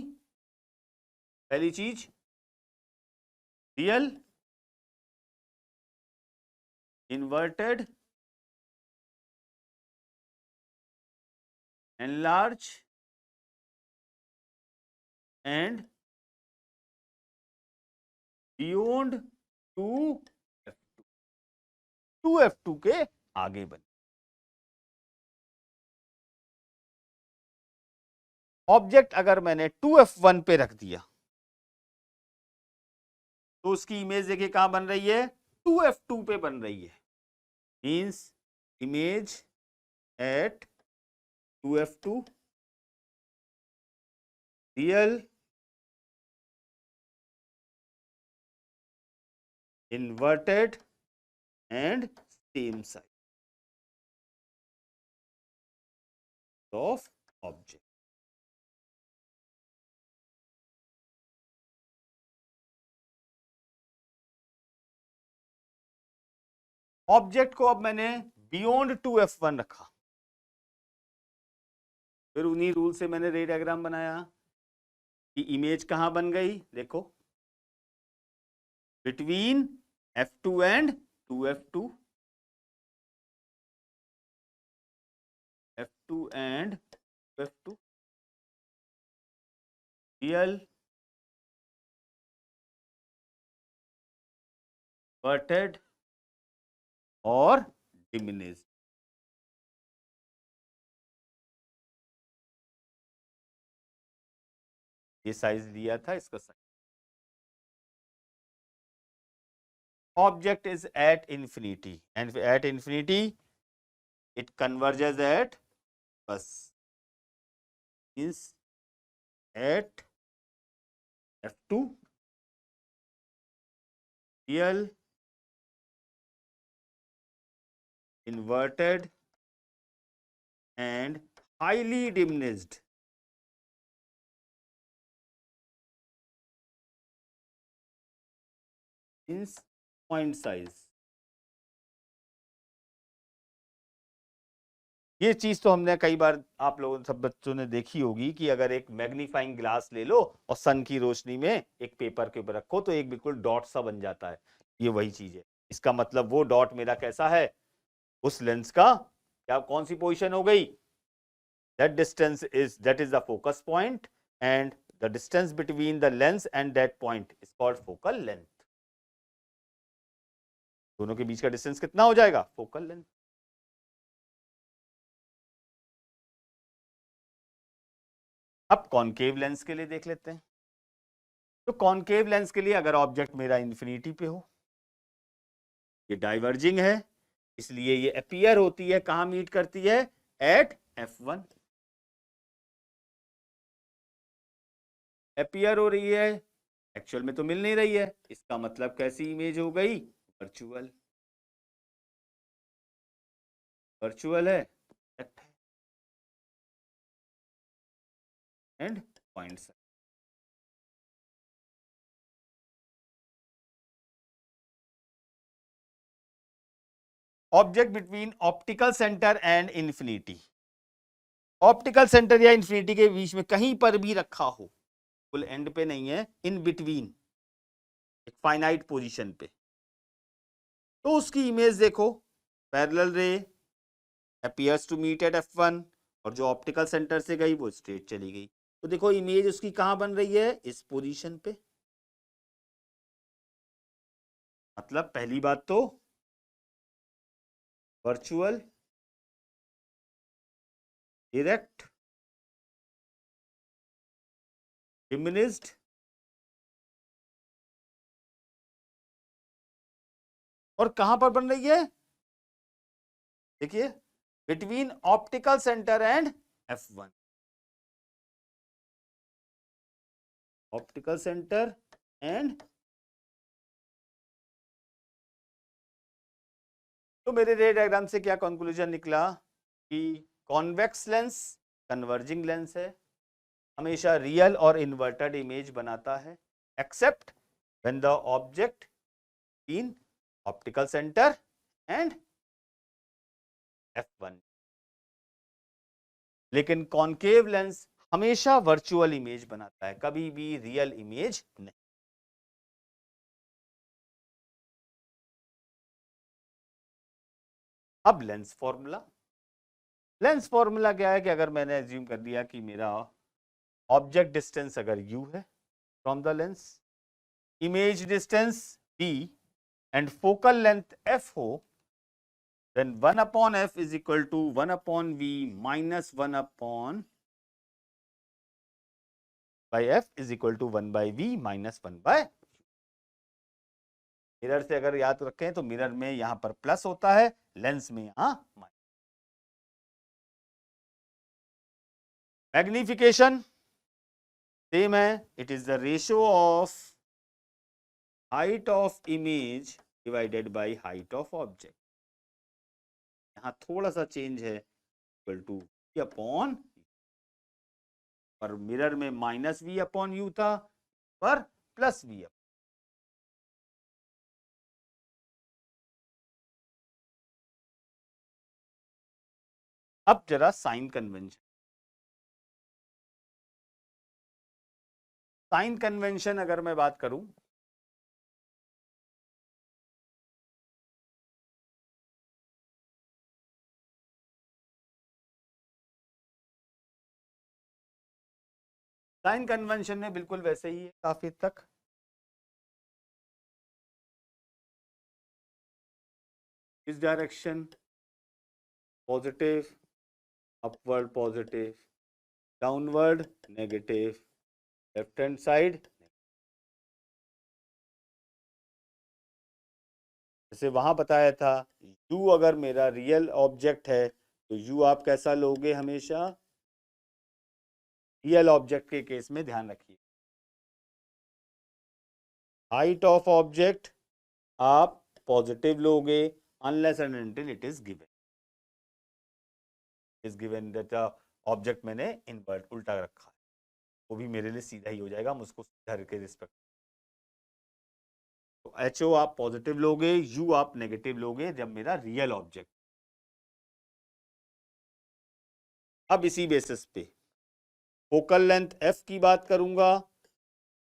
पहली चीज real inverted enlarge and beyond 2f2, 2f2 के आगे बने। ऑब्जेक्ट अगर मैंने 2f1 पे रख दिया तो उसकी इमेज देखिए कहां बन रही है, 2f2 पे बन रही है। Means image at 2f2 real inverted and same size of object. Object को अब मैंने बियॉन्ड 2f1 रखा, फिर उन्हीं रूल से मैंने रे डायग्राम बनाया कि इमेज कहां बन गई, देखो between f2 and 2f2, f2 and 2f2 real inverted और डिमिनिश। ये साइज दिया था, इसका size. Object is at infinity and at infinity it converges at bus, means at f2 real inverted and highly diminished means point size। ये चीज तो हमने कई बार आप लोगों सब बच्चों ने देखी होगी कि अगर एक मैग्नीफाइंग ग्लास ले लो और सन की रोशनी में एक पेपर के ऊपर रखो तो एक बिल्कुल डॉट सा बन जाता है। ये वही चीज है। इसका मतलब वो डॉट मेरा कैसा है, उस लेंस का क्या कौन सी पोजीशन हो गई, that distance is, that is the focus point and the distance between the lens and that point is called focal length। दोनों के बीच का डिस्टेंस कितना हो जाएगा, फोकल लेंथ। अब कॉनकेव लेंस के लिए देख लेते हैं। तो कॉनकेव लेंस के लिए अगर ऑब्जेक्ट मेरा इंफिनिटी पे हो, ये डाइवर्जिंग है, इसलिए ये अपीयर होती है, कहां मीट करती है, एट f1। अपीयर हो रही है, एक्चुअल में तो मिल नहीं रही है, इसका मतलब कैसी इमेज हो गई, वर्चुअल। वर्चुअल है and points. Object between optical centre and infinity, optical centre या इंफिनिटी के बीच में कहीं पर भी रखा हो, फुल एंड पे नहीं है, इन बिटवीन एक फाइनाइट पोजीशन पे, तो उसकी इमेज देखो, पैरेलल रे appears to meet at f1 और जो ऑप्टिकल सेंटर से गई वो स्ट्रेट चली गई। तो देखो इमेज उसकी कहां बन रही है, इस पोजीशन पे। मतलब पहली बात तो वर्चुअल डायरेक्ट डिमिनिश्ड और कहां पर बन रही है, देखिए between optical centre and f1, optical centre and. तो मेरे रे डायग्राम से क्या कंक्लूजन निकला कि कॉन्वेक्स लेंस कन्वर्जिंग लेंस है, हमेशा रियल और इन्वर्टेड इमेज बनाता है, except when the object in optical centre and f1। लेकिन कॉन्केव लेंस हमेशा वर्चुअल इमेज बनाता है, कभी भी रियल इमेज नहीं। अब लेंस फॉर्मूला, लेंस फॉर्मूला क्या है कि अगर मैंने एज्यूम कर दिया कि मेरा ऑब्जेक्ट डिस्टेंस अगर u है from the lens, image distance d and focal length f हो, then 1 upon f is equal to 1 upon v minus 1 upon by f is equal to 1 by v minus 1 by। Mirror से अगर याद रखें तो mirror में यहां पर plus होता है, लेंस में यहां माइनस। मैग्निफिकेशन सेम है, it is the ratio of height of image divided by height of object. यहां थोड़ा सा चेंज है, इक्वल टू v अपॉन, पर मिरर में माइनस v अपॉन u था, पर प्लस v। अब जरा साइन कन्वेंशन, साइन कन्वेंशन अगर मैं बात करूं, साइन कन्वेंशन में बिल्कुल वैसे ही है काफी तक। इस direction positive, upward positive, downward negative, left hand side. जैसे वहां बताया था, u अगर मेरा रियल ऑब्जेक्ट है तो u आप कैसा लोगे, हमेशा रियल ऑब्जेक्ट के केस में ध्यान रखिए, हाइट ऑफ ऑब्जेक्ट आप पॉजिटिव लोगे unless and until it is given, that object मैंने इनवर्ट उल्टा रखा है, वो भी मेरे लिए सीधा ही हो जाएगा, हम उसको सीधा के रिस्पेक्ट। तो एच ओ आप पॉजिटिव लोगे, यू आप नेगेटिव लोगे जब मेरा रियल ऑब्जेक्ट। अब इसी बेसिस पे फोकल लेंथ एफ की बात करूंगा,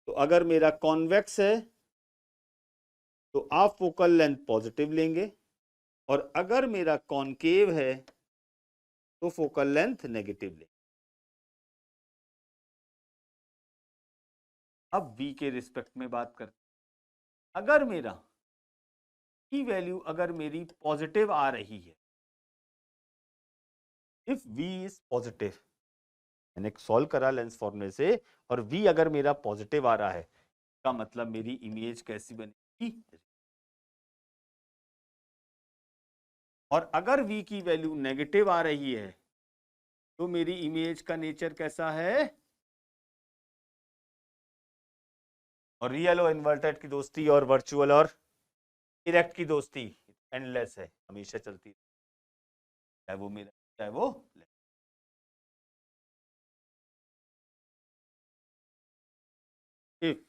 तो अगर मेरा कॉन्वेक्स है तो आप फोकल लेंथ पॉजिटिव लेंगे, और अगर मेरा कॉनकेव है तो फोकल लेंथ नेगेटिव लेंगे। अब v के रिस्पेक्ट में बात करते, अगर मेरा की वैल्यू अगर मेरी पॉजिटिव आ रही है, इफ v इज पॉजिटिव, मैंने सॉल्व करा लेंस फॉर्मूले से, और v अगर मेरा पॉजिटिव आ रहा है, का मतलब मेरी इमेज कैसी बनेगी, और अगर v की वैल्यू नेगेटिव आ रही है तो मेरी इमेज का नेचर कैसा है, और रियल और इन्वर्टेड की दोस्ती और वर्चुअल और डायरेक्ट की दोस्ती एंडलेस है, हमेशा चलती है, चाहे वो मेरा चाहे वो। इफ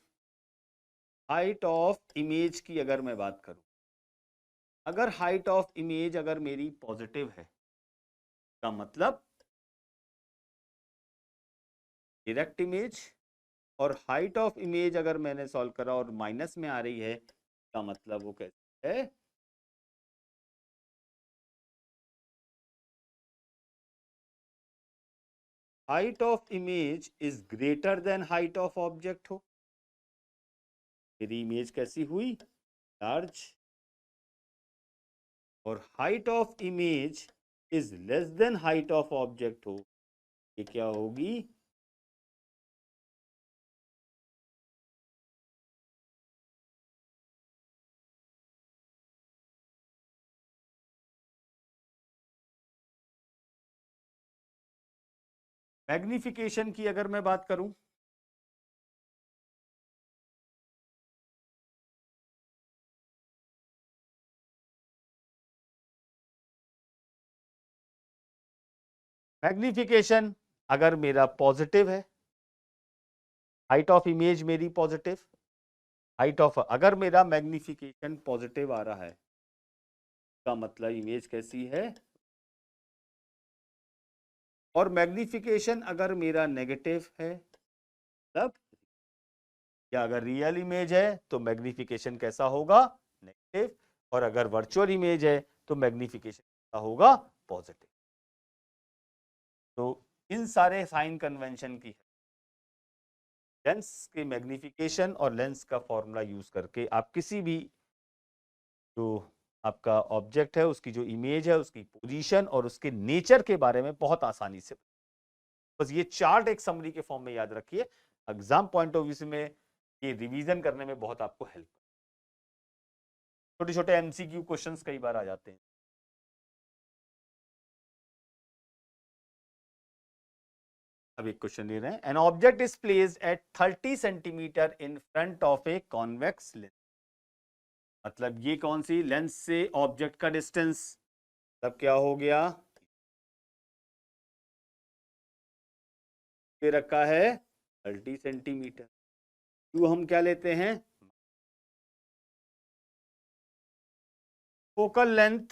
हाइट ऑफ इमेज की अगर मैं बात करूं, अगर हाइट ऑफ इमेज अगर मेरी पॉजिटिव है, का मतलब डायरेक्ट इमेज, और हाइट ऑफ इमेज अगर मैंने सॉल्व करा और माइनस में आ रही है, का मतलब वो कैसे है, height of image is greater then height of object हो, मेरी इमेज कैसी हुई, लार्ज, और height of image is less then height of object हो, ये क्या होगी, मैग्निफिकेशन की अगर मैं बात करूं, मैग्निफिकेशन अगर मेरा पॉजिटिव है हाइट ऑफ इमेज मेरी पॉजिटिव, हाइट ऑफ, अगर मेरा मैग्निफिकेशन पॉजिटिव आ रहा है का मतलब इमेज कैसी है, और मैग्निफिकेशन अगर मेरा नेगेटिव है तब, या अगर रियल इमेज है तो मैग्निफिकेशन कैसा होगा, नेगेटिव, और अगर वर्चुअल इमेज है तो मैग्निफिकेशन कैसा होगा, पॉजिटिव। तो इन सारे साइन कन्वेंशन की लेंस के मैग्निफिकेशन और लेंस का फॉर्मूला यूज करके आप किसी भी जो आपका ऑब्जेक्ट है उसकी जो इमेज है उसकी पोजीशन और उसके नेचर के बारे में बहुत आसानी से, बस ये चार्ट एक समरी के फॉर्म में याद रखिए, एग्जाम पॉइंट ऑफ व्यू से में ये रिवीजन करने में बहुत आपको हेल्प, छोटे छोटे एमसीक्यू क्वेश्चंस कई बार आ जाते हैं। अब एक क्वेश्चन ले रहे हैं, an object is placed at 30 centimetre in front of a convex lens, मतलब ये कौन सी लेंस से ऑब्जेक्ट का डिस्टेंस, तब क्या हो गया, ये रखा है 30 सेंटीमीटर, क्यों हम क्या लेते हैं, फोकल लेंथ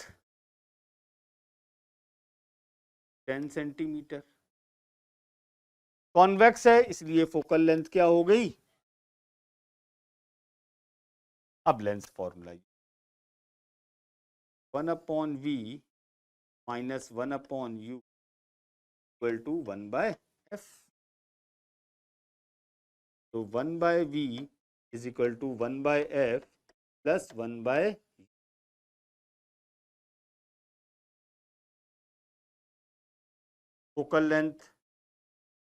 10 सेंटीमीटर, कॉन्वेक्स है इसलिए फोकल लेंथ क्या हो गई, अब lens formula 1/v minus 1/u equal to 1/f, तो 1/v is equal to 1/f plus 1/, focal length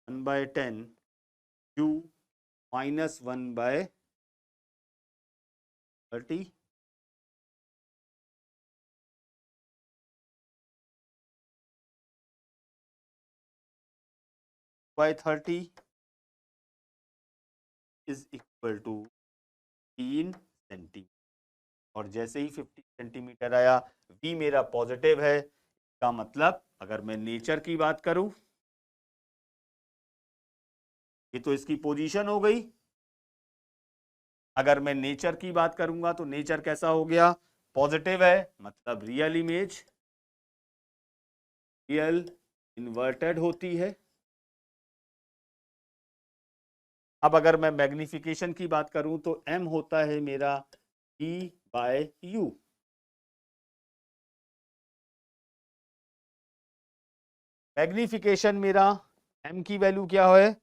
1/10 u minus 1/30, by 30 is equal to 3 centimetre, और जैसे ही 50 सेंटीमीटर आया v मेरा पॉजिटिव है, का मतलब अगर मैं नेचर की बात करूं, ये तो इसकी पोजीशन हो गई, अगर मैं नेचर की बात करूंगा तो नेचर कैसा हो गया, पॉजिटिव है, मतलब रियल इमेज रियल इन्वर्टेड होती है। अब अगर मैं मैग्निफिकेशन की बात करूं तो m होता है मेरा e/u, मैग्निफिकेशन मेरा m की वैल्यू क्या है,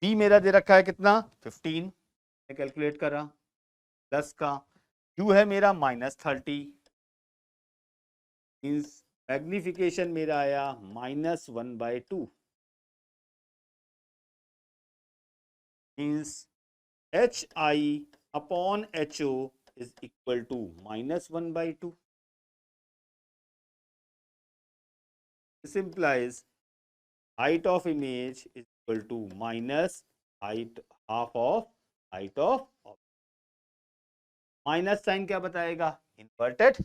b मेरा दे रखा है कितना 15, मैं कैलकुलेट करा, प्लस का u है मेरा -30, मीन्स मैग्निफिकेशन मेरा आया -1/2, means hi/ho is equal to -1/2. This implies height of image is equal to minus height half of height of object. Minus sign क्या बताएगा, इन्वर्टेड,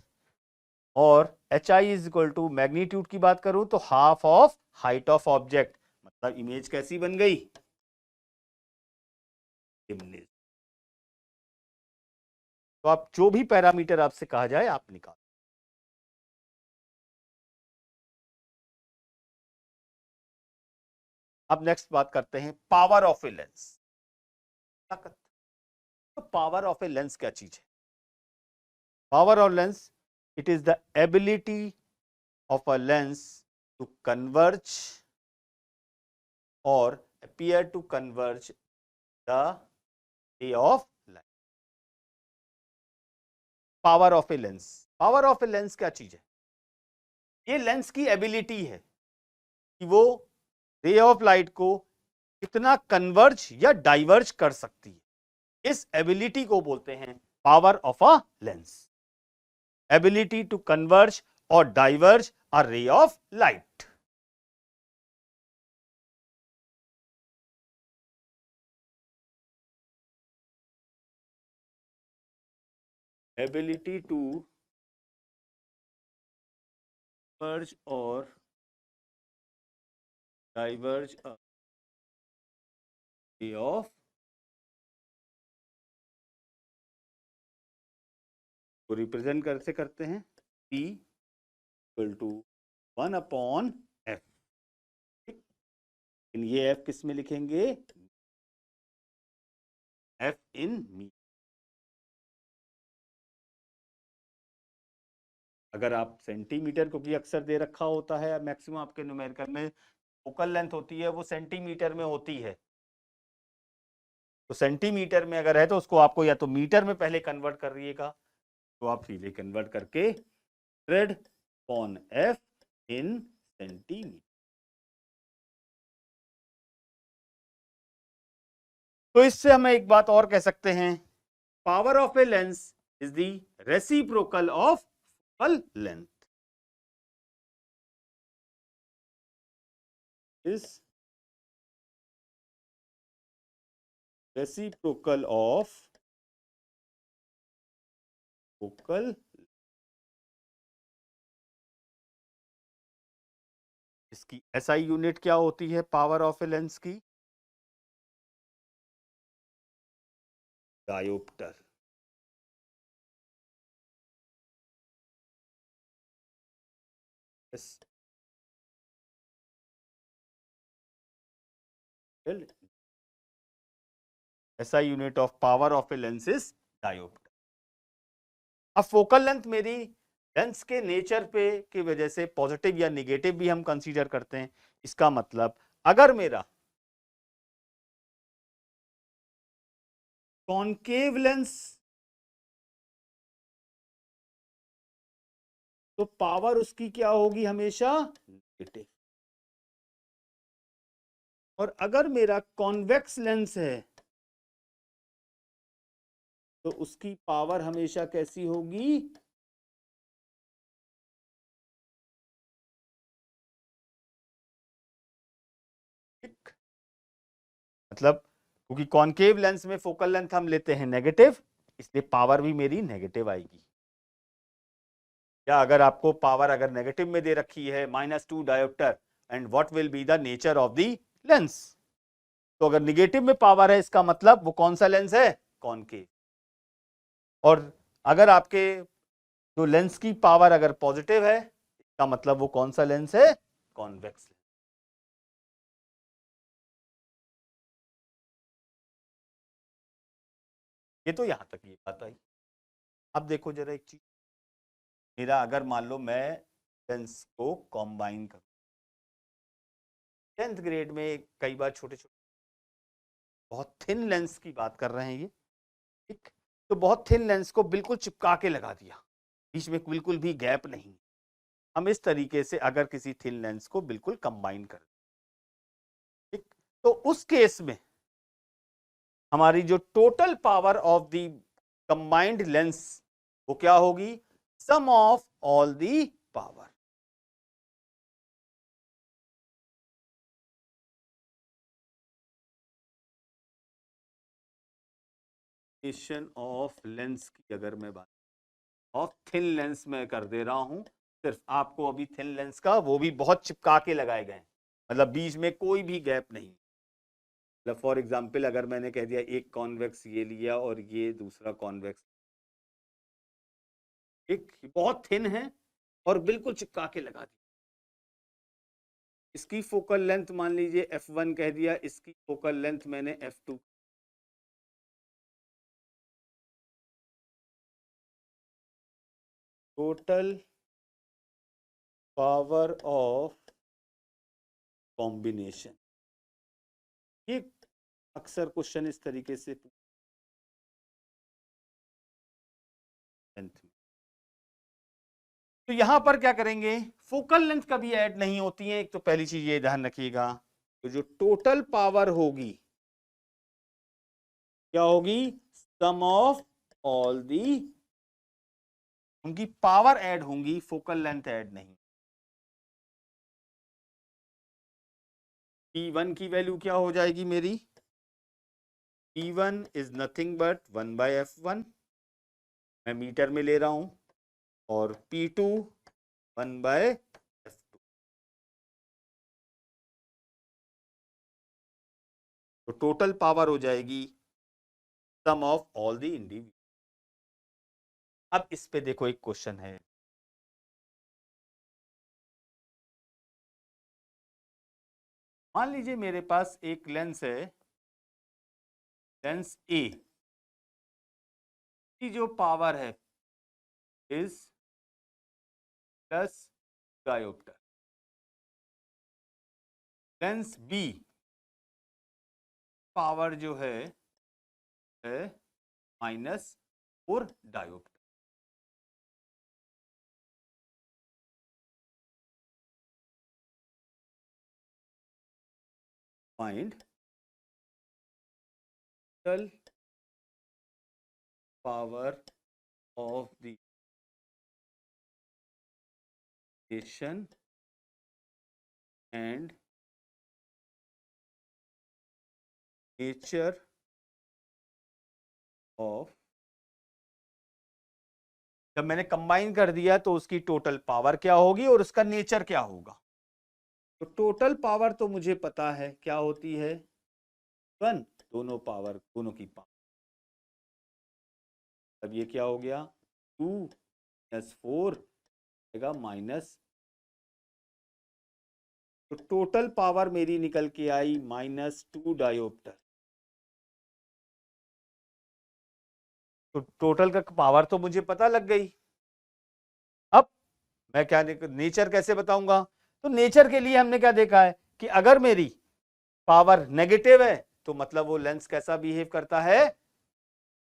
और H I is equal to magnitude की बात करूं तो half of height of object, मतलब image कैसी बन गई, इमेज। तो आप जो भी पैरामीटर आपसे कहा जाए आप निकाल। अब नेक्स्ट बात करते हैं पावर ऑफ ए लेंस, तो पावर ऑफ ए लेंस क्या चीज है, power of lens, it is the ability of a lens to converge or appear to converge the ray of light. Power of a lens, power of a lens क्या चीज है, ये lens की ability है कि वो रे ऑफ लाइट को कितना कन्वर्ज या डाइवर्ज कर सकती है, इस एबिलिटी को बोलते हैं power of a lens, ability to converge और diverge a ray of light. Ability to converge or diverge a ray of को रिप्रेजेंट कैसे करते हैं, P इक्वल टू 1/f। ये f किस में लिखेंगे, f इन मीटर। अगर आप सेंटीमीटर, क्योंकि अक्सर दे रखा होता है मैक्सिमम आपके न्यूमेरिकल में फोकल लेंथ होती है वो सेंटीमीटर में होती है, तो सेंटीमीटर में अगर है तो उसको आपको या तो मीटर में पहले कन्वर्ट करिएगा, तो आप सीधे कन्वर्ट करके 100/f इन सेंटीमीटर। तो इससे हमें एक बात और कह सकते हैं, power of a lens is the reciprocal of focal length, is reciprocal of focal. इसकी एसआई यूनिट क्या होती है पावर ऑफ ए लेंस की, dioptre. SI unit of power of a lens is dioptre. अब फोकल लेंथ मेरी lens के nature पे की वजह से पॉजिटिव या निगेटिव भी हम कंसीडर करते हैं। इसका मतलब अगर मेरा कॉनकेव लेंस तो पावर उसकी क्या होगी, हमेशा नेगेटिव। और अगर मेरा कॉन्वेक्स लेंस है तो उसकी पावर हमेशा कैसी होगी, मतलब क्योंकि कॉनकेव लेंस में फोकल लेंथ हम लेते हैं नेगेटिव, इसलिए पावर भी मेरी नेगेटिव आएगी। या अगर आपको पावर अगर नेगेटिव में दे रखी है -2 dioptre, and what will be the nature of the lens, तो अगर निगेटिव में पावर है इसका मतलब वो कौन सा लेंस है, कॉनकेव। और अगर आपके जो लेंस की पावर अगर पॉजिटिव है इसका मतलब वो कौन सा लेंस है, कॉन्वेक्स। ये तो यहां तक ये बात आई। अब देखो जरा एक चीज, मेरा अगर मान लो मैं लेंस को कॉम्बाइन करूं, 10th ग्रेड में कई बार छोटे छोटे बहुत थिन लेंस की बात कर रहे हैं ये, ठीक, तो बहुत थिन लेंस को बिल्कुल चिपका के लगा दिया, बीच में बिल्कुल भी गैप नहीं। हम इस तरीके से अगर किसी थिन लेंस को बिल्कुल कंबाइन कर, ठीक, तो उस केस में हमारी जो total power of the combined lens वो क्या होगी, sum of all the power. Of lens की अगर मैं बात ऑफ थिन लेंस में कर दे रहा हूं, सिर्फ आपको अभी थिन लेंस का वो भी बहुत चिपका के लगाए गए, मतलब बीच में कोई भी गैप नहीं। मतलब फॉर एग्जांपल अगर मैंने कह दिया एक कॉन्वेक्स ये लिया और ये दूसरा कॉन्वेक्स, एक बहुत थिन है और बिल्कुल चिपका के लगा दिया, इसकी फोकल लेंथ मान लीजिए f1 कह दिया, इसकी फोकल लेंथ मैंने f2। Total power of combination, ये अक्सर क्वेश्चन इस तरीके से लेंथ में। तो यहां पर क्या करेंगे, फोकल लेंथ कभी ऐड नहीं होती है, एक तो पहली चीज ये ध्यान रखिएगा। तो जो टोटल पावर होगी क्या होगी, सम ऑफ ऑल दी, उनकी पावर ऐड होंगी, फोकल लेंथ ऐड नहीं। P1 की वैल्यू क्या हो जाएगी मेरी, P1 is nothing but 1/f1, मैं मीटर में ले रहा हूं, और P2 1/f2। तो टोटल पावर हो जाएगी सम ऑफ ऑल द इंडिविजुअल। अब इस पे देखो एक क्वेश्चन है, मान लीजिए मेरे पास एक लेंस है, लेंस ए की जो पावर है is plus dioptre, lens B power जो है -4 dioptre. Find total power of the station and nature of, जब मैंने कंबाइन कर दिया तो उसकी टोटल पावर क्या होगी और उसका नेचर क्या होगा। तो टोटल पावर तो मुझे पता है क्या होती है, 1, दोनों पावर, दोनों की पावर। अब ये क्या हो गया, 2 + 4 माइनस, तो टोटल पावर मेरी निकल के आई -2 डायोप्टर। तो टोटल का पावर तो मुझे पता लग गई। अब मैं क्या नेचर कैसे बताऊंगा, तो नेचर के लिए हमने क्या देखा है कि अगर मेरी पावर नेगेटिव है तो मतलब वो लेंस कैसा बिहेव करता है,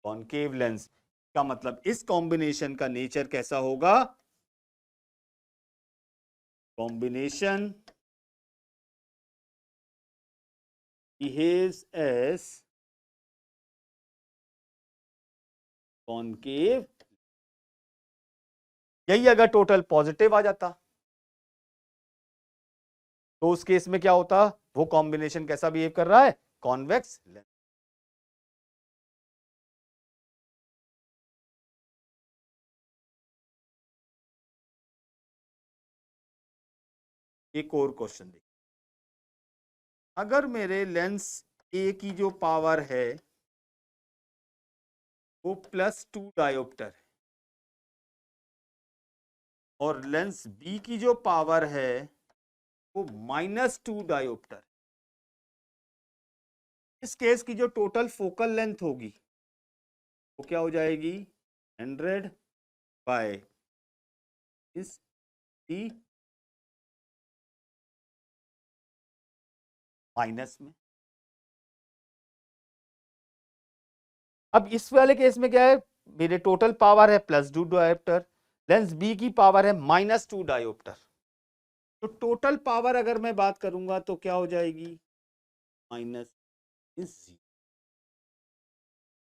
कॉनकेव लेंस का मतलब इस कॉम्बिनेशन का नेचर कैसा होगा, कॉम्बिनेशन बिहेव्स एज कॉनकेव। यही अगर टोटल पॉजिटिव आ जाता तो उस केस में क्या होता, वो कॉम्बिनेशन कैसा बिहेव कर रहा है, कॉन्वेक्स लेंस। एक और क्वेश्चन देखिए, अगर मेरे लेंस ए की जो पावर है वो +2 डायोप्टर है और लेंस बी की जो पावर है वो -2 डायोप्टर, इस केस की जो टोटल फोकल लेंथ होगी वो क्या हो जाएगी, 100 बाय इस डी माइनस में। अब इस वाले केस में क्या है, मेरे टोटल पावर है +2 डायोप्टर, लेंस बी की पावर है -2 डायोप्टर, तो टोटल पावर अगर मैं बात करूंगा तो क्या हो जाएगी, माइनस इस,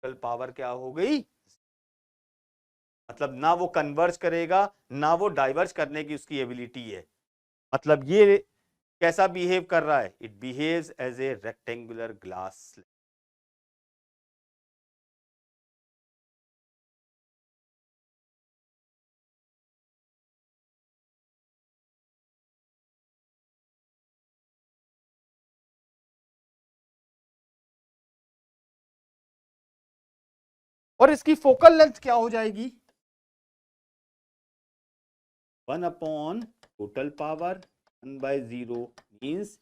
टोटल पावर क्या हो गई, मतलब ना वो कन्वर्ज करेगा ना वो डाइवर्ज करने की उसकी एबिलिटी है। मतलब ये कैसा बिहेव कर रहा है, it behaves as a rectangular glass. और इसकी फोकल लेंथ क्या हो जाएगी, 1 टोटल पावर 1/0 मीन्स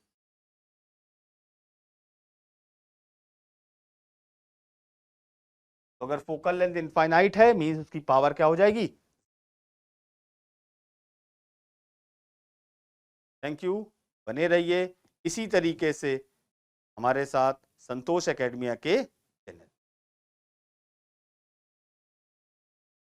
अगर फोकल लेंथ इनफाइनाइट है मीन्स उसकी पावर क्या हो जाएगी। थैंक यू, बने रहिए इसी तरीके से हमारे साथ संतोष एकेडमिया के